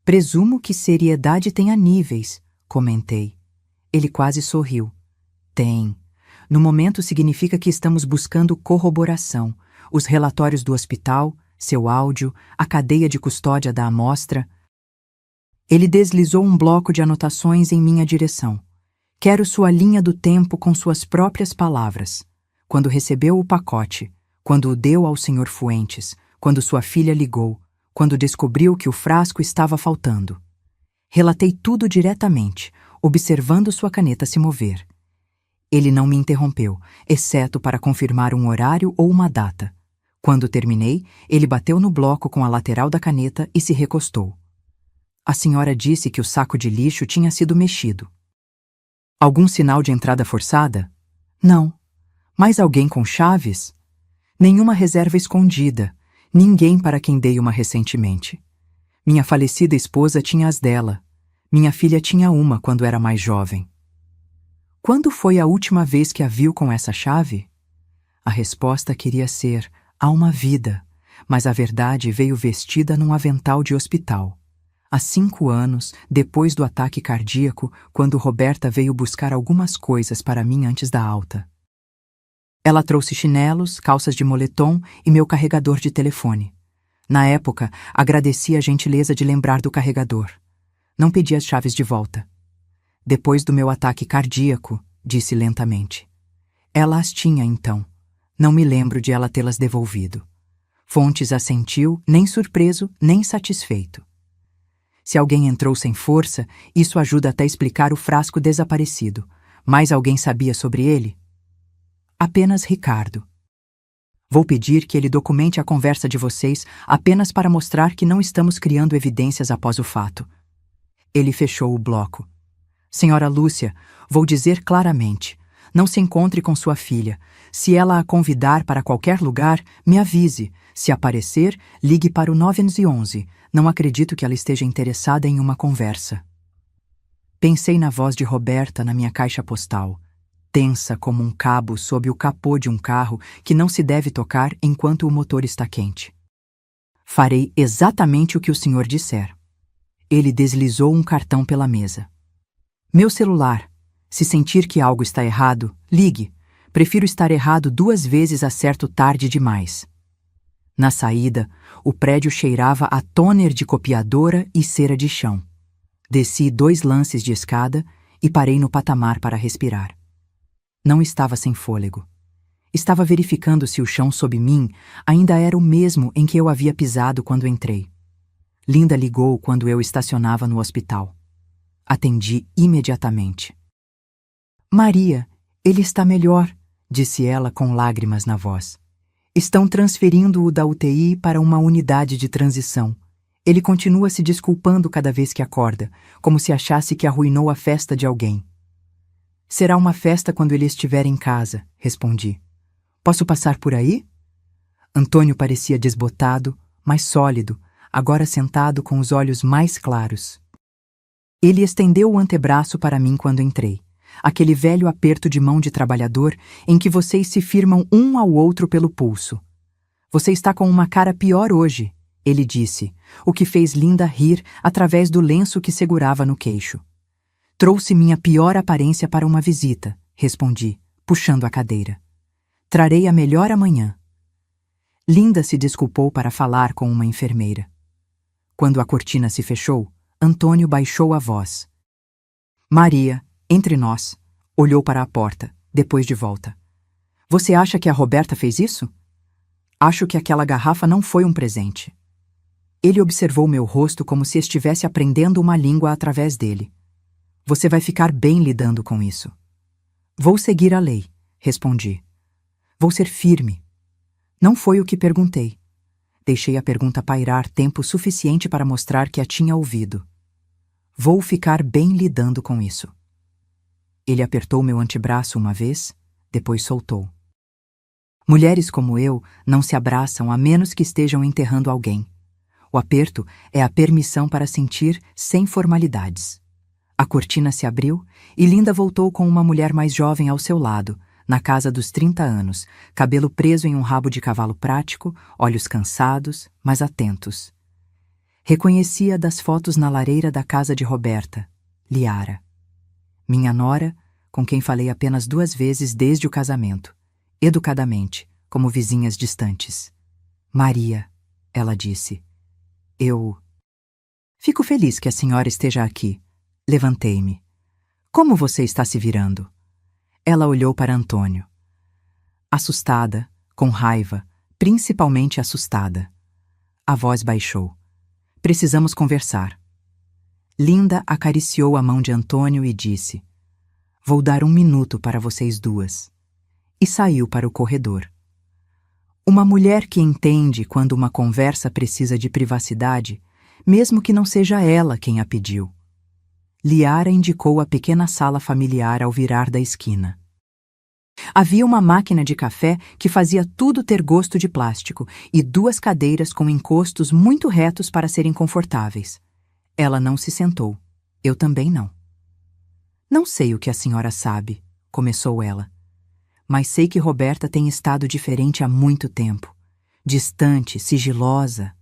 Presumo que seriedade tenha níveis, comentei. Ele quase sorriu. Tem. No momento significa que estamos buscando corroboração. Os relatórios do hospital, seu áudio, a cadeia de custódia da amostra. Ele deslizou um bloco de anotações em minha direção. Quero sua linha do tempo com suas próprias palavras. Quando recebeu o pacote, quando o deu ao Sr. Fuentes, quando sua filha ligou, quando descobriu que o frasco estava faltando. Relatei tudo diretamente, observando sua caneta se mover. Ele não me interrompeu, exceto para confirmar um horário ou uma data. Quando terminei, ele bateu no bloco com a lateral da caneta e se recostou. A senhora disse que o saco de lixo tinha sido mexido. Algum sinal de entrada forçada? Não. Mais alguém com chaves? Nenhuma reserva escondida. Ninguém para quem dei uma recentemente. Minha falecida esposa tinha as dela. Minha filha tinha uma quando era mais jovem. Quando foi a última vez que a viu com essa chave? A resposta queria ser, há uma vida, mas a verdade veio vestida num avental de hospital. Há 5 anos, depois do ataque cardíaco, quando Roberta veio buscar algumas coisas para mim antes da alta. Ela trouxe chinelos, calças de moletom e meu carregador de telefone. Na época, agradeci a gentileza de lembrar do carregador. Não pedi as chaves de volta. Depois do meu ataque cardíaco, disse lentamente. Ela as tinha então. Não me lembro de ela tê-las devolvido. Fontes assentiu, nem surpreso, nem satisfeito. Se alguém entrou sem força, isso ajuda até explicar o frasco desaparecido. Mais alguém sabia sobre ele? Apenas Ricardo. Vou pedir que ele documente a conversa de vocês apenas para mostrar que não estamos criando evidências após o fato. Ele fechou o bloco. Senhora Lúcia, vou dizer claramente, não se encontre com sua filha. Se ela a convidar para qualquer lugar, me avise. Se aparecer, ligue para o 911. Não acredito que ela esteja interessada em uma conversa. Pensei na voz de Roberta na minha caixa postal, tensa como um cabo sob o capô de um carro que não se deve tocar enquanto o motor está quente. Farei exatamente o que o senhor disser. Ele deslizou um cartão pela mesa. Meu celular. Se sentir que algo está errado, ligue. Prefiro estar errado 2 vezes a certo tarde demais. Na saída, o prédio cheirava a toner de copiadora e cera de chão. Desci 2 lances de escada e parei no patamar para respirar. Não estava sem fôlego. Estava verificando se o chão sob mim ainda era o mesmo em que eu havia pisado quando entrei. Linda ligou quando eu estacionava no hospital. Atendi imediatamente. Maria, ele está melhor, disse ela com lágrimas na voz. Estão transferindo-o da UTI para uma unidade de transição. Ele continua se desculpando cada vez que acorda, como se achasse que arruinou a festa de alguém. Será uma festa quando ele estiver em casa, respondi. Posso passar por aí? Antônio parecia desbotado, mas sólido, agora sentado com os olhos mais claros. Ele estendeu o antebraço para mim quando entrei. Aquele velho aperto de mão de trabalhador em que vocês se firmam um ao outro pelo pulso. Você está com uma cara pior hoje, ele disse, o que fez Linda rir através do lenço que segurava no queixo. Trouxe minha pior aparência para uma visita, respondi, puxando a cadeira. Trarei a melhor amanhã. Linda se desculpou para falar com uma enfermeira. Quando a cortina se fechou, Antônio baixou a voz. Maria, entre nós, olhou para a porta, depois de volta. Você acha que a Roberta fez isso? Acho que aquela garrafa não foi um presente. Ele observou meu rosto como se estivesse aprendendo uma língua através dele. Você vai ficar bem lidando com isso. Vou seguir a lei, respondi. Vou ser firme. Não foi o que perguntei. Deixei a pergunta pairar tempo suficiente para mostrar que a tinha ouvido. Vou ficar bem lidando com isso. Ele apertou meu antebraço uma vez, depois soltou. Mulheres como eu não se abraçam a menos que estejam enterrando alguém. O aperto é a permissão para sentir sem formalidades. A cortina se abriu e Linda voltou com uma mulher mais jovem ao seu lado, na casa dos 30 anos, cabelo preso em um rabo de cavalo prático, olhos cansados, mas atentos. Reconhecia das fotos na lareira da casa de Roberta, Liara. Minha nora, com quem falei apenas 2 vezes desde o casamento, educadamente, como vizinhas distantes. Maria, ela disse. Eu... Fico feliz que a senhora esteja aqui. Levantei-me. Como você está se virando? Ela olhou para Antônio. Assustada, com raiva, principalmente assustada. A voz baixou. Precisamos conversar. Linda acariciou a mão de Antônio e disse: Vou dar 1 minuto para vocês 2. E saiu para o corredor. Uma mulher que entende quando uma conversa precisa de privacidade, mesmo que não seja ela quem a pediu. Liara indicou a pequena sala familiar ao virar da esquina. Havia uma máquina de café que fazia tudo ter gosto de plástico e 2 cadeiras com encostos muito retos para serem confortáveis. Ela não se sentou. Eu também não. Não sei o que a senhora sabe, começou ela. Mas sei que Roberta tem estado diferente há muito tempo. Distante, sigilosa.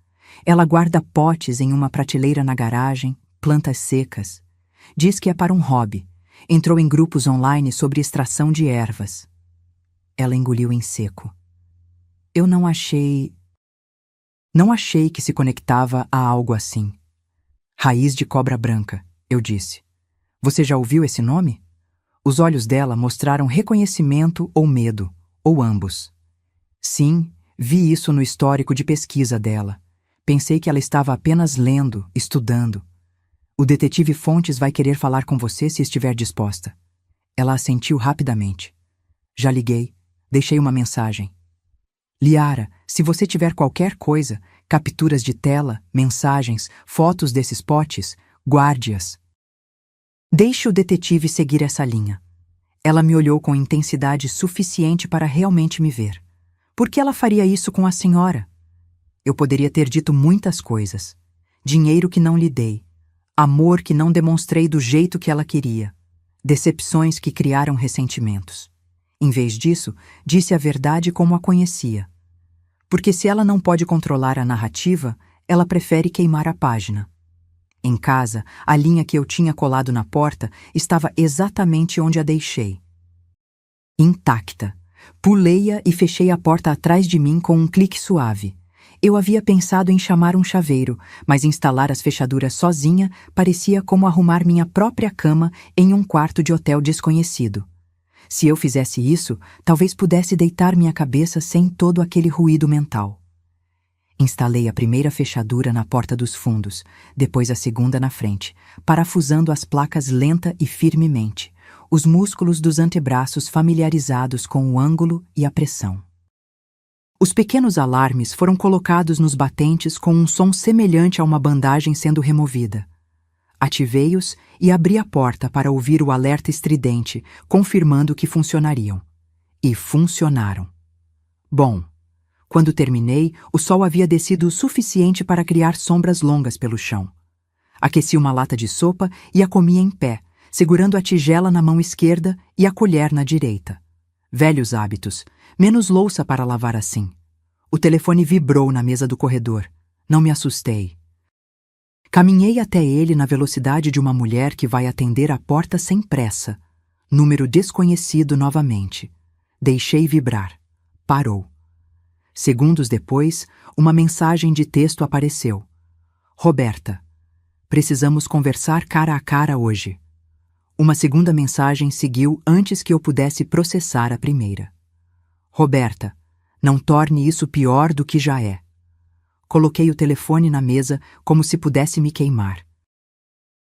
Ela guarda potes em uma prateleira na garagem, plantas secas. Diz que é para um hobby. Entrou em grupos online sobre extração de ervas. Ela engoliu em seco. Eu não achei que se conectava a algo assim. Raiz de cobra branca, eu disse. Você já ouviu esse nome? Os olhos dela mostraram reconhecimento ou medo, ou ambos. Sim, vi isso no histórico de pesquisa dela. Pensei que ela estava apenas lendo, estudando. O detetive Fontes vai querer falar com você se estiver disposta. Ela assentiu rapidamente. Já liguei, deixei uma mensagem. Liara, se você tiver qualquer coisa, capturas de tela, mensagens, fotos desses potes, guarde-as. Deixe o detetive seguir essa linha. Ela me olhou com intensidade suficiente para realmente me ver. Por que ela faria isso com a senhora? Eu poderia ter dito muitas coisas. Dinheiro que não lhe dei. Amor que não demonstrei do jeito que ela queria. Decepções que criaram ressentimentos. Em vez disso, disse a verdade como a conhecia. Porque se ela não pode controlar a narrativa, ela prefere queimar a página. Em casa, a linha que eu tinha colado na porta estava exatamente onde a deixei. Intacta, Pulei-a e fechei a porta atrás de mim com um clique suave. Eu havia pensado em chamar um chaveiro, mas instalar as fechaduras sozinha parecia como arrumar minha própria cama em um quarto de hotel desconhecido. Se eu fizesse isso, talvez pudesse deitar minha cabeça sem todo aquele ruído mental. Instalei a primeira fechadura na porta dos fundos, depois a segunda na frente, parafusando as placas lenta e firmemente, os músculos dos antebraços familiarizados com o ângulo e a pressão. Os pequenos alarmes foram colocados nos batentes com um som semelhante a uma bandagem sendo removida. Ativei-os e abri a porta para ouvir o alerta estridente, confirmando que funcionariam. E funcionaram. Bom, quando terminei, o sol havia descido o suficiente para criar sombras longas pelo chão. Aqueci uma lata de sopa e a comia em pé, segurando a tigela na mão esquerda e a colher na direita. Velhos hábitos, menos louça para lavar assim. O telefone vibrou na mesa do corredor. Não me assustei. Caminhei até ele na velocidade de uma mulher que vai atender a porta sem pressa. Número desconhecido novamente. Deixei vibrar. Parou. Segundos depois, uma mensagem de texto apareceu. Roberta, precisamos conversar cara a cara hoje. Uma segunda mensagem seguiu antes que eu pudesse processar a primeira. Roberta, não torne isso pior do que já é. Coloquei o telefone na mesa como se pudesse me queimar.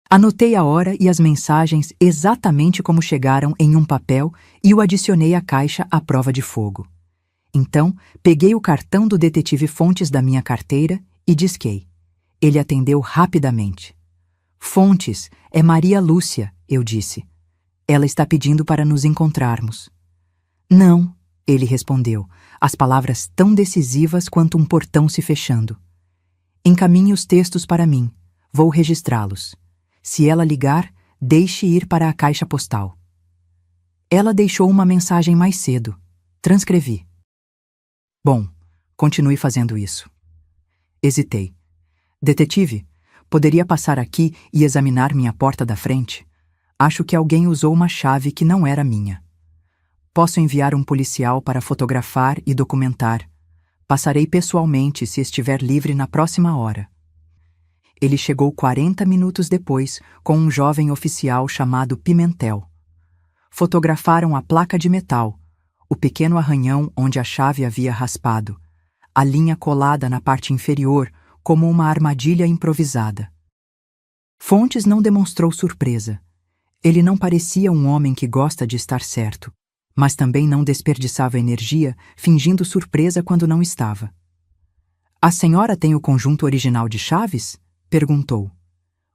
Anotei a hora e as mensagens exatamente como chegaram em um papel e o adicionei à caixa à prova de fogo. Então, peguei o cartão do detetive Fontes da minha carteira e disquei. Ele atendeu rapidamente. Fontes, é Maria Lúcia, eu disse. Ela está pedindo para nos encontrarmos. Não, ele respondeu, as palavras tão decisivas quanto um portão se fechando. Encaminhe os textos para mim. Vou registrá-los. Se ela ligar, deixe ir para a caixa postal. Ela deixou uma mensagem mais cedo. Transcrevi. Bom, continue fazendo isso. Hesitei. Detetive, poderia passar aqui e examinar minha porta da frente? Acho que alguém usou uma chave que não era minha. Posso enviar um policial para fotografar e documentar. Passarei pessoalmente se estiver livre na próxima hora. Ele chegou 40 minutos depois com um jovem oficial chamado Pimentel. Fotografaram a placa de metal, o pequeno arranhão onde a chave havia raspado, a linha colada na parte inferior como uma armadilha improvisada. Fontes não demonstrou surpresa. Ele não parecia um homem que gosta de estar certo, mas também não desperdiçava energia fingindo surpresa quando não estava. A senhora tem o conjunto original de chaves? Perguntou.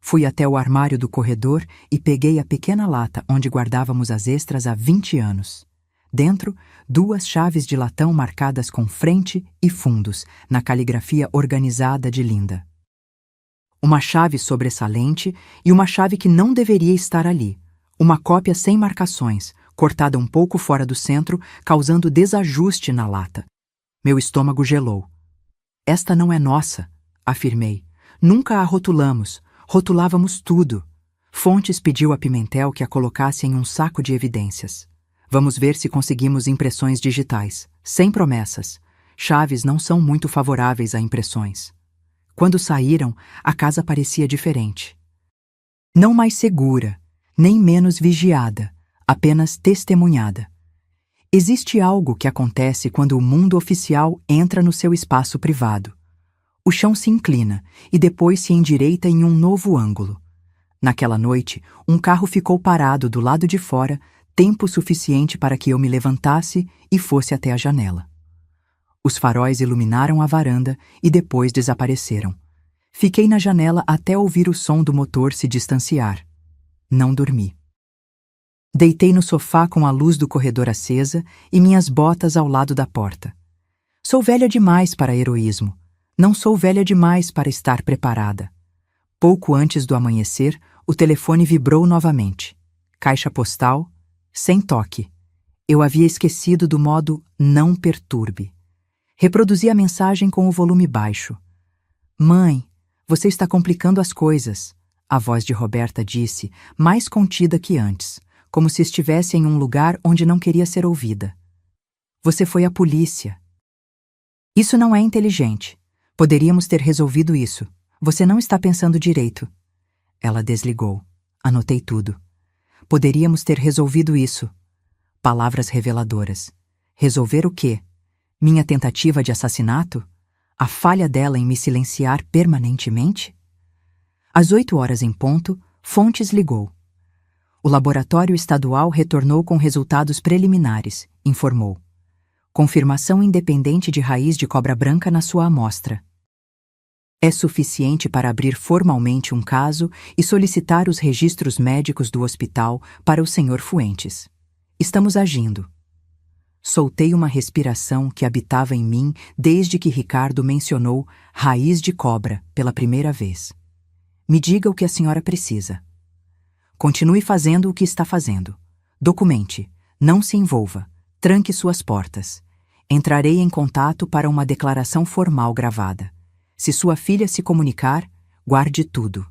Fui até o armário do corredor e peguei a pequena lata onde guardávamos as extras há 20 anos. Dentro, 2 chaves de latão marcadas com frente e fundos, na caligrafia organizada de Linda. Uma chave sobressalente e uma chave que não deveria estar ali. Uma cópia sem marcações, cortada um pouco fora do centro, causando desajuste na lata. Meu estômago gelou. Esta não é nossa, afirmei. Nunca a rotulamos. Rotulávamos tudo. Fontes pediu a Pimentel que a colocasse em um saco de evidências. Vamos ver se conseguimos impressões digitais. Sem promessas. Chaves não são muito favoráveis a impressões. Quando saíram, a casa parecia diferente. Não mais segura, nem menos vigiada, apenas testemunhada. Existe algo que acontece quando o mundo oficial entra no seu espaço privado. O chão se inclina e depois se endireita em um novo ângulo. Naquela noite, um carro ficou parado do lado de fora, tempo suficiente para que eu me levantasse e fosse até a janela. Os faróis iluminaram a varanda e depois desapareceram. Fiquei na janela até ouvir o som do motor se distanciar. Não dormi. Deitei no sofá com a luz do corredor acesa e minhas botas ao lado da porta. Sou velha demais para heroísmo. Não sou velha demais para estar preparada. Pouco antes do amanhecer, o telefone vibrou novamente. Caixa postal, sem toque. Eu havia esquecido do modo não perturbe. Reproduzi a mensagem com o volume baixo. Mãe, você está complicando as coisas, a voz de Roberta disse, mais contida que antes, como se estivesse em um lugar onde não queria ser ouvida. Você foi à polícia. Isso não é inteligente. Poderíamos ter resolvido isso. Você não está pensando direito. Ela desligou. Anotei tudo. Poderíamos ter resolvido isso. Palavras reveladoras. Resolver o quê? Minha tentativa de assassinato? A falha dela em me silenciar permanentemente? Às 8 horas em ponto, Fontes ligou. O laboratório estadual retornou com resultados preliminares, informou. Confirmação independente de raiz de cobra branca na sua amostra. É suficiente para abrir formalmente um caso e solicitar os registros médicos do hospital para o Sr. Fuentes. Estamos agindo. Soltei uma respiração que habitava em mim desde que Ricardo mencionou raiz de cobra pela primeira vez. Me diga o que a senhora precisa. Continue fazendo o que está fazendo. Documente. Não se envolva. Tranque suas portas. Entrarei em contato para uma declaração formal gravada. Se sua filha se comunicar, guarde tudo.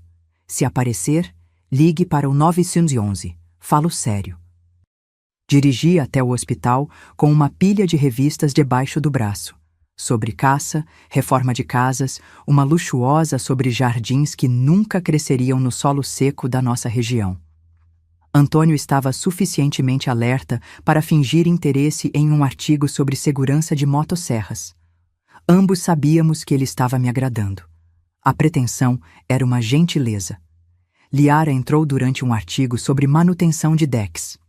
Se aparecer, ligue para o 911. Falo sério. Dirigi até o hospital com uma pilha de revistas debaixo do braço. Sobre caça, reforma de casas, uma luxuosa sobre jardins que nunca cresceriam no solo seco da nossa região. Antônio estava suficientemente alerta para fingir interesse em um artigo sobre segurança de motosserras. Ambos sabíamos que ele estava me agradando. A pretensão era uma gentileza. Liara entrou durante um artigo sobre manutenção de decks.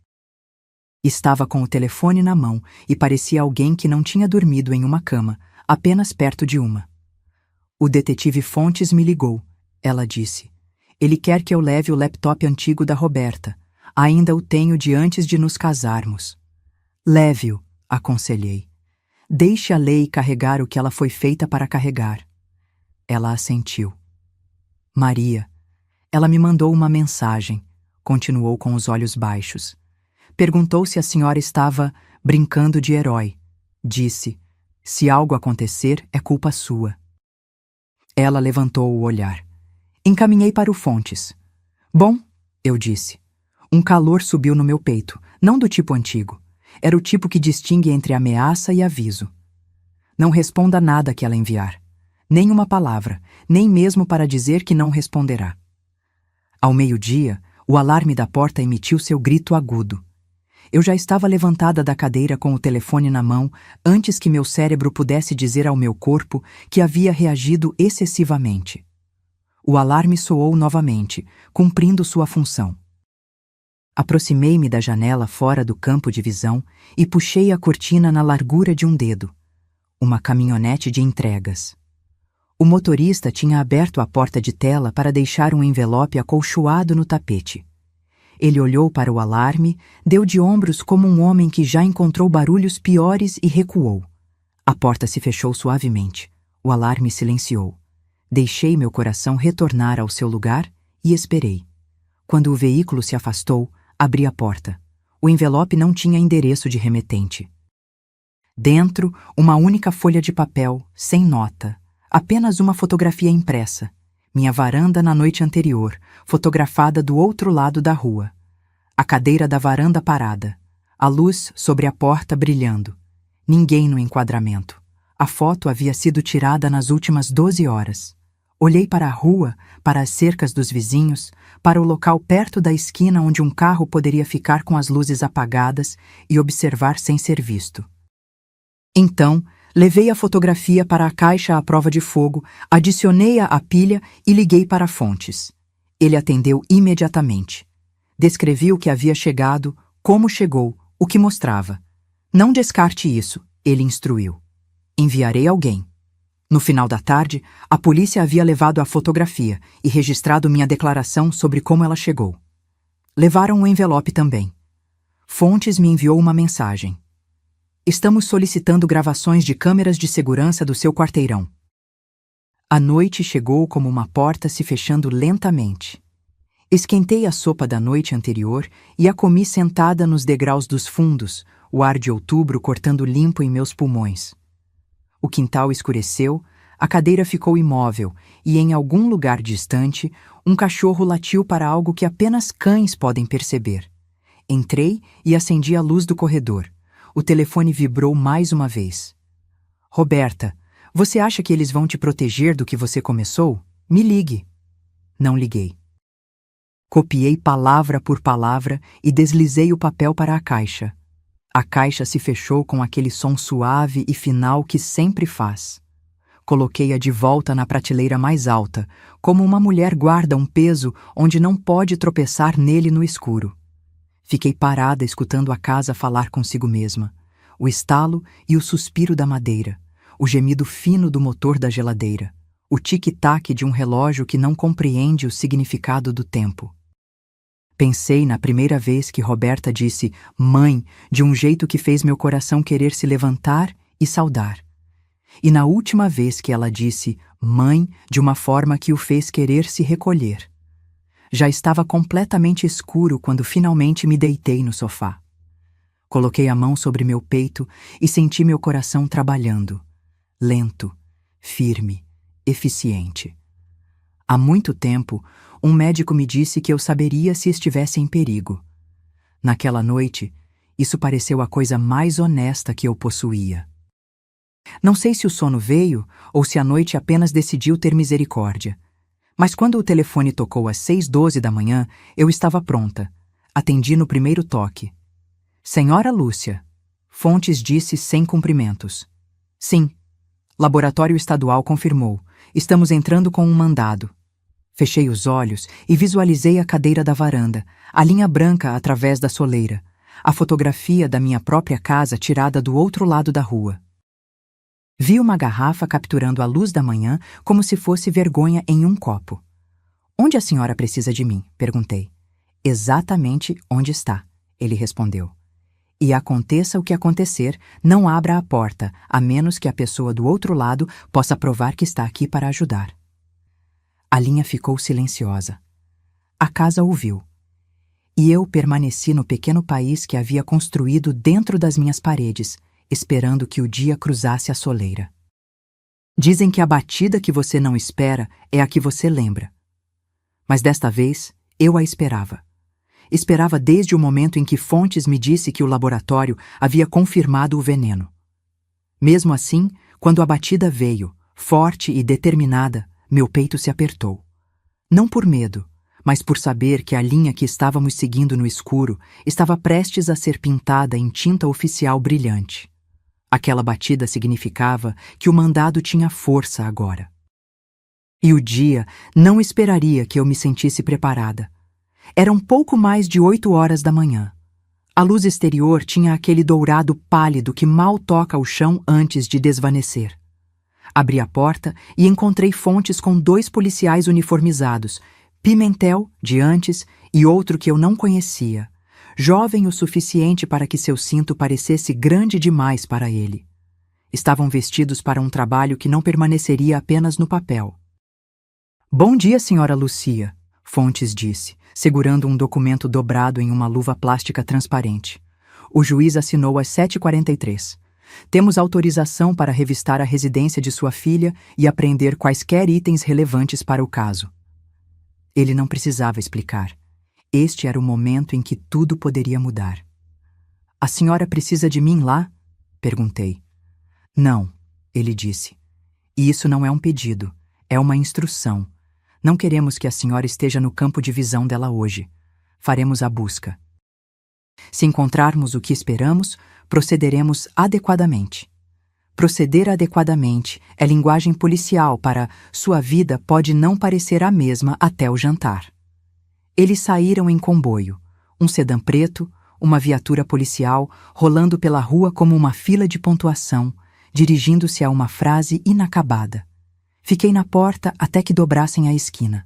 Estava com o telefone na mão e parecia alguém que não tinha dormido em uma cama, apenas perto de uma. O detetive Fontes me ligou, ela disse. Ele quer que eu leve o laptop antigo da Roberta. Ainda o tenho de antes de nos casarmos. Leve-o, aconselhei. Deixe a lei carregar o que ela foi feita para carregar. Ela assentiu. Maria. Ela me mandou uma mensagem, continuou com os olhos baixos. Perguntou se a senhora estava brincando de herói. Disse, se algo acontecer, é culpa sua. Ela levantou o olhar. Encaminhei para o Fontes. Bom, eu disse. Um calor subiu no meu peito, não do tipo antigo. Era o tipo que distingue entre ameaça e aviso. Não responda nada que ela enviar. Nem uma palavra, nem mesmo para dizer que não responderá. Ao meio-dia, o alarme da porta emitiu seu grito agudo. Eu já estava levantada da cadeira com o telefone na mão antes que meu cérebro pudesse dizer ao meu corpo que havia reagido excessivamente. O alarme soou novamente, cumprindo sua função. Aproximei-me da janela fora do campo de visão e puxei a cortina na largura de um dedo. Uma caminhonete de entregas. O motorista tinha aberto a porta de tela para deixar um envelope acolchoado no tapete. Ele olhou para o alarme, deu de ombros como um homem que já encontrou barulhos piores e recuou. A porta se fechou suavemente. O alarme silenciou. Deixei meu coração retornar ao seu lugar e esperei. Quando o veículo se afastou, abri a porta. O envelope não tinha endereço de remetente. Dentro, uma única folha de papel, sem nota. Apenas uma fotografia impressa. Minha varanda na noite anterior, fotografada do outro lado da rua. A cadeira da varanda parada. A luz sobre a porta brilhando. Ninguém no enquadramento. A foto havia sido tirada nas últimas 12 horas. Olhei para a rua, para as cercas dos vizinhos, para o local perto da esquina onde um carro poderia ficar com as luzes apagadas e observar sem ser visto. Então, levei a fotografia para a caixa à prova de fogo, adicionei-a à pilha e liguei para Fontes. Ele atendeu imediatamente. Descrevi o que havia chegado, como chegou, o que mostrava. Não descarte isso, ele instruiu. Enviarei alguém. No final da tarde, a polícia havia levado a fotografia e registrado minha declaração sobre como ela chegou. Levaram o envelope também. Fontes me enviou uma mensagem. Estamos solicitando gravações de câmeras de segurança do seu quarteirão. A noite chegou como uma porta se fechando lentamente. Esquentei a sopa da noite anterior e a comi sentada nos degraus dos fundos, o ar de outubro cortando limpo em meus pulmões. O quintal escureceu, a cadeira ficou imóvel e, em algum lugar distante, um cachorro latiu para algo que apenas cães podem perceber. Entrei e acendi a luz do corredor. o telefone vibrou mais uma vez. Roberta, você acha que eles vão te proteger do que você começou? Me ligue. Não liguei. Copiei palavra por palavra e deslizei o papel para a caixa. A caixa se fechou com aquele som suave e final que sempre faz. Coloquei-a de volta na prateleira mais alta, como uma mulher guarda um peso onde não pode tropeçar nele no escuro. Fiquei parada escutando a casa falar consigo mesma, o estalo e o suspiro da madeira, o gemido fino do motor da geladeira, o tic-tac de um relógio que não compreende o significado do tempo. Pensei na primeira vez que Roberta disse "mãe" de um jeito que fez meu coração querer se levantar e saudar. E na última vez que ela disse "mãe" de uma forma que o fez querer se recolher. Já estava completamente escuro quando finalmente me deitei no sofá. Coloquei a mão sobre meu peito e senti meu coração trabalhando. Lento, firme, eficiente. Há muito tempo, um médico me disse que eu saberia se estivesse em perigo. Naquela noite, isso pareceu a coisa mais honesta que eu possuía. Não sei se o sono veio ou se a noite apenas decidiu ter misericórdia. Mas quando o telefone tocou às 6h12 da manhã, eu estava pronta. Atendi no primeiro toque. Senhora Lúcia. Fontes disse sem cumprimentos. Sim. Laboratório Estadual confirmou. Estamos entrando com um mandado. Fechei os olhos e visualizei a cadeira da varanda, a linha branca através da soleira, a fotografia da minha própria casa tirada do outro lado da rua. Vi uma garrafa capturando a luz da manhã como se fosse vergonha em um copo. Onde a senhora precisa de mim? Perguntei. Exatamente onde está, ele respondeu. E aconteça o que acontecer, não abra a porta, a menos que a pessoa do outro lado possa provar que está aqui para ajudar. A linha ficou silenciosa. A casa ouviu. E eu permaneci no pequeno país que havia construído dentro das minhas paredes, esperando que o dia cruzasse a soleira. Dizem que a batida que você não espera é a que você lembra. Mas desta vez, eu a esperava. Esperava desde o momento em que Fontes me disse que o laboratório havia confirmado o veneno. Mesmo assim, quando a batida veio, forte e determinada, meu peito se apertou. Não por medo, mas por saber que a linha que estávamos seguindo no escuro estava prestes a ser pintada em tinta oficial brilhante. Aquela batida significava que o mandado tinha força agora. E o dia não esperaria que eu me sentisse preparada. Eram pouco mais de 8h da manhã. A luz exterior tinha aquele dourado pálido que mal toca o chão antes de desvanecer. Abri a porta e encontrei Fontes com 2 policiais uniformizados, Pimentel, de antes, e outro que eu não conhecia, jovem o suficiente para que seu cinto parecesse grande demais para ele. Estavam vestidos para um trabalho que não permaneceria apenas no papel. Bom dia, senhora Lucia, Fontes disse, segurando um documento dobrado em uma luva plástica transparente. O juiz assinou às 7h43. Temos autorização para revistar a residência de sua filha e apreender quaisquer itens relevantes para o caso. Ele não precisava explicar. Este era o momento em que tudo poderia mudar. A senhora precisa de mim lá? Perguntei. Não, ele disse. E isso não é um pedido, é uma instrução. Não queremos que a senhora esteja no campo de visão dela hoje. Faremos a busca. Se encontrarmos o que esperamos, procederemos adequadamente. Proceder adequadamente é linguagem policial para sua vida pode não parecer a mesma até o jantar. Eles saíram em comboio, um sedã preto, uma viatura policial, rolando pela rua como uma fila de pontuação, dirigindo-se a uma frase inacabada. Fiquei na porta até que dobrassem a esquina.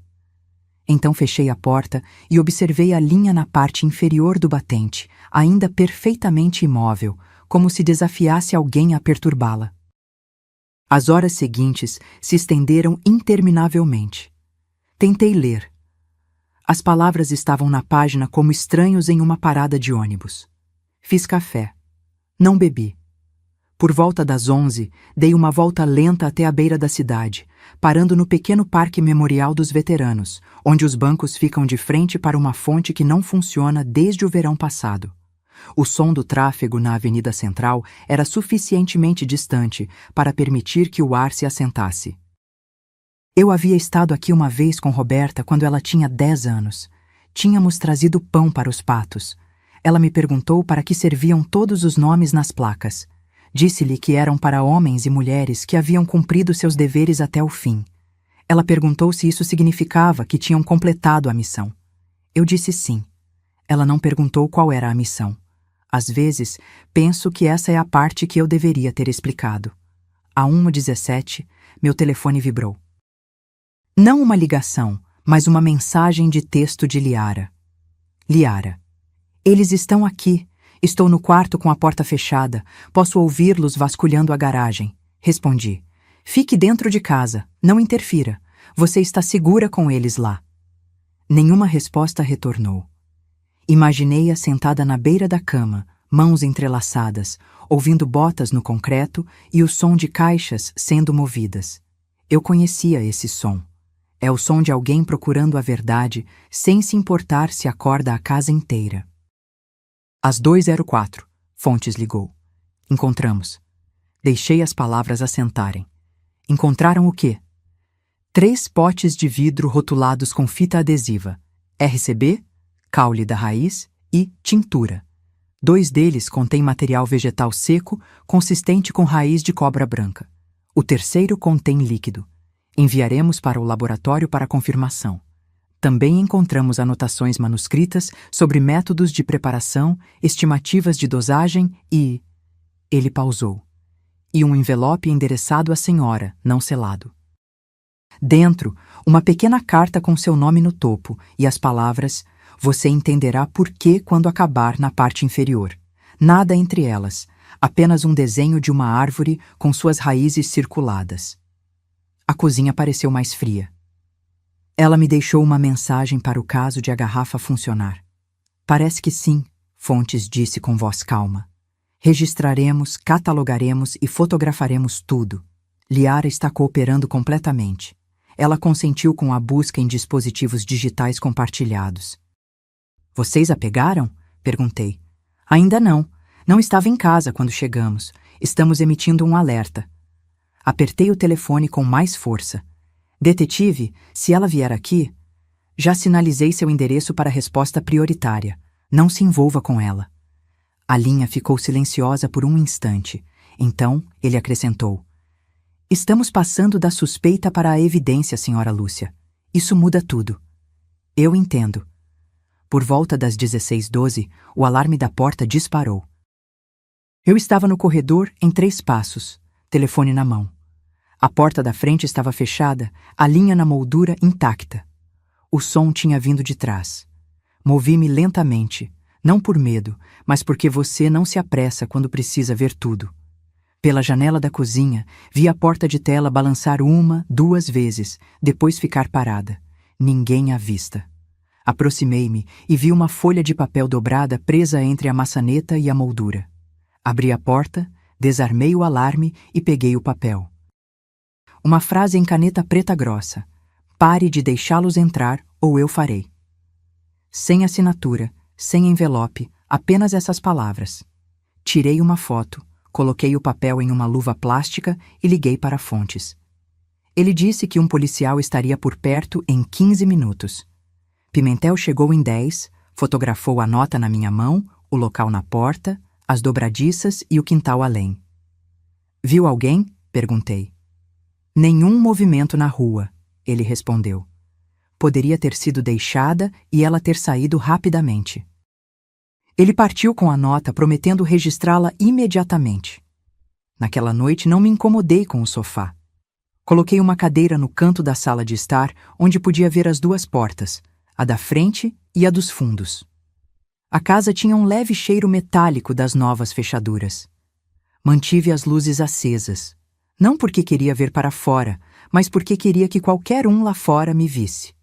Então fechei a porta e observei a linha na parte inferior do batente, ainda perfeitamente imóvel, como se desafiasse alguém a perturbá-la. As horas seguintes se estenderam interminavelmente. Tentei ler. As palavras estavam na página como estranhos em uma parada de ônibus. Fiz café. Não bebi. Por volta das 11, dei uma volta lenta até a beira da cidade, parando no pequeno Parque Memorial dos Veteranos, onde os bancos ficam de frente para uma fonte que não funciona desde o verão passado. O som do tráfego na Avenida Central era suficientemente distante para permitir que o ar se assentasse. Eu havia estado aqui uma vez com Roberta quando ela tinha 10 anos. Tínhamos trazido pão para os patos. Ela me perguntou para que serviam todos os nomes nas placas. Disse-lhe que eram para homens e mulheres que haviam cumprido seus deveres até o fim. Ela perguntou se isso significava que tinham completado a missão. Eu disse sim. Ela não perguntou qual era a missão. Às vezes, penso que essa é a parte que eu deveria ter explicado. À 1h17, meu telefone vibrou. Não uma ligação, mas uma mensagem de texto de Liara. Liara. Eles estão aqui. Estou no quarto com a porta fechada. Posso ouvi-los vasculhando a garagem. Respondi. Fique dentro de casa. Não interfira. Você está segura com eles lá. Nenhuma resposta retornou. Imaginei-a sentada na beira da cama, mãos entrelaçadas, ouvindo botas no concreto e o som de caixas sendo movidas. Eu conhecia esse som. É o som de alguém procurando a verdade, sem se importar se acorda a casa inteira. Às 2h04, Fontes ligou. Encontramos. Deixei as palavras assentarem. Encontraram o quê? 3 potes de vidro rotulados com fita adesiva. RCB, caule da raiz e tintura. 2 deles contêm material vegetal seco, consistente com raiz de cobra branca. O terceiro contém líquido. Enviaremos para o laboratório para confirmação. Também encontramos anotações manuscritas sobre métodos de preparação, estimativas de dosagem e... Ele pausou. E um envelope endereçado à senhora, não selado. Dentro, uma pequena carta com seu nome no topo e as palavras "Você entenderá por quê quando acabar" na parte inferior. Nada entre elas, apenas um desenho de uma árvore com suas raízes circuladas. A cozinha pareceu mais fria. Ela me deixou uma mensagem para o caso de a garrafa funcionar. Parece que sim, Fontes disse com voz calma. Registraremos, catalogaremos e fotografaremos tudo. Liara está cooperando completamente. Ela consentiu com a busca em dispositivos digitais compartilhados. Vocês a pegaram? Perguntei. Ainda não. Não estava em casa quando chegamos. Estamos emitindo um alerta. Apertei o telefone com mais força. Detetive, se ela vier aqui... Já sinalizei seu endereço para resposta prioritária. Não se envolva com ela. A linha ficou silenciosa por um instante. Então, ele acrescentou. Estamos passando da suspeita para a evidência, senhora Lúcia. Isso muda tudo. Eu entendo. Por volta das 16h12, o alarme da porta disparou. Eu estava no corredor em 3 passos, telefone na mão. A porta da frente estava fechada, a linha na moldura intacta. O som tinha vindo de trás. Movi-me lentamente, não por medo, mas porque você não se apressa quando precisa ver tudo. Pela janela da cozinha, vi a porta de tela balançar 1, 2 vezes, depois ficar parada. Ninguém à vista. Aproximei-me e vi uma folha de papel dobrada presa entre a maçaneta e a moldura. Abri a porta, desarmei o alarme e peguei o papel. Uma frase em caneta preta grossa. Pare de deixá-los entrar ou eu farei. Sem assinatura, sem envelope, apenas essas palavras. Tirei uma foto, coloquei o papel em uma luva plástica e liguei para Fontes. Ele disse que um policial estaria por perto em 15 minutos. Pimentel chegou em 10, fotografou a nota na minha mão, o local na porta, as dobradiças e o quintal além. Viu alguém? Perguntei. Nenhum movimento na rua, ele respondeu. Poderia ter sido deixada e ela ter saído rapidamente. Ele partiu com a nota, prometendo registrá-la imediatamente. Naquela noite não me incomodei com o sofá. Coloquei uma cadeira no canto da sala de estar, onde podia ver as 2 portas, a da frente e a dos fundos. A casa tinha um leve cheiro metálico das novas fechaduras. Mantive as luzes acesas, não porque queria ver para fora, mas porque queria que qualquer um lá fora me visse.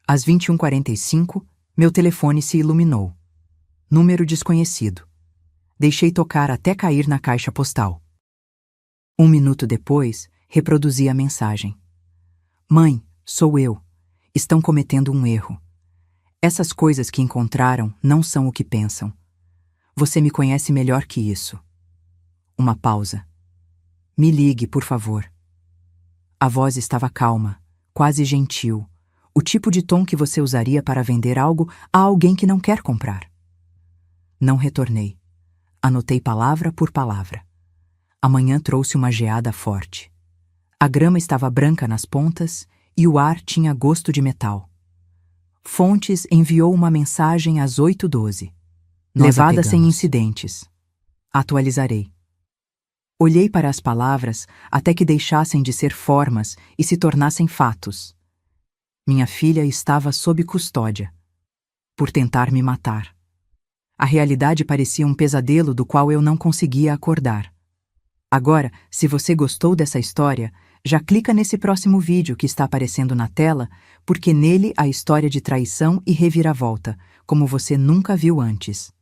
Às 21h45, meu telefone se iluminou. Número desconhecido. Deixei tocar até cair na caixa postal. 1 minuto depois, reproduzi a mensagem. Mãe, sou eu. Estão cometendo um erro. Essas coisas que encontraram não são o que pensam. Você me conhece melhor que isso. Uma pausa. Me ligue, por favor. A voz estava calma, quase gentil, o tipo de tom que você usaria para vender algo a alguém que não quer comprar. Não retornei. Anotei palavra por palavra. A manhã trouxe uma geada forte. A grama estava branca nas pontas e o ar tinha gosto de metal. Fontes enviou uma mensagem às 8h12. Levada sem incidentes. Atualizarei. Olhei para as palavras até que deixassem de ser formas e se tornassem fatos. Minha filha estava sob custódia, por tentar me matar. A realidade parecia um pesadelo do qual eu não conseguia acordar. Agora, se você gostou dessa história, já clica nesse próximo vídeo que está aparecendo na tela, porque nele há história de traição e reviravolta, como você nunca viu antes.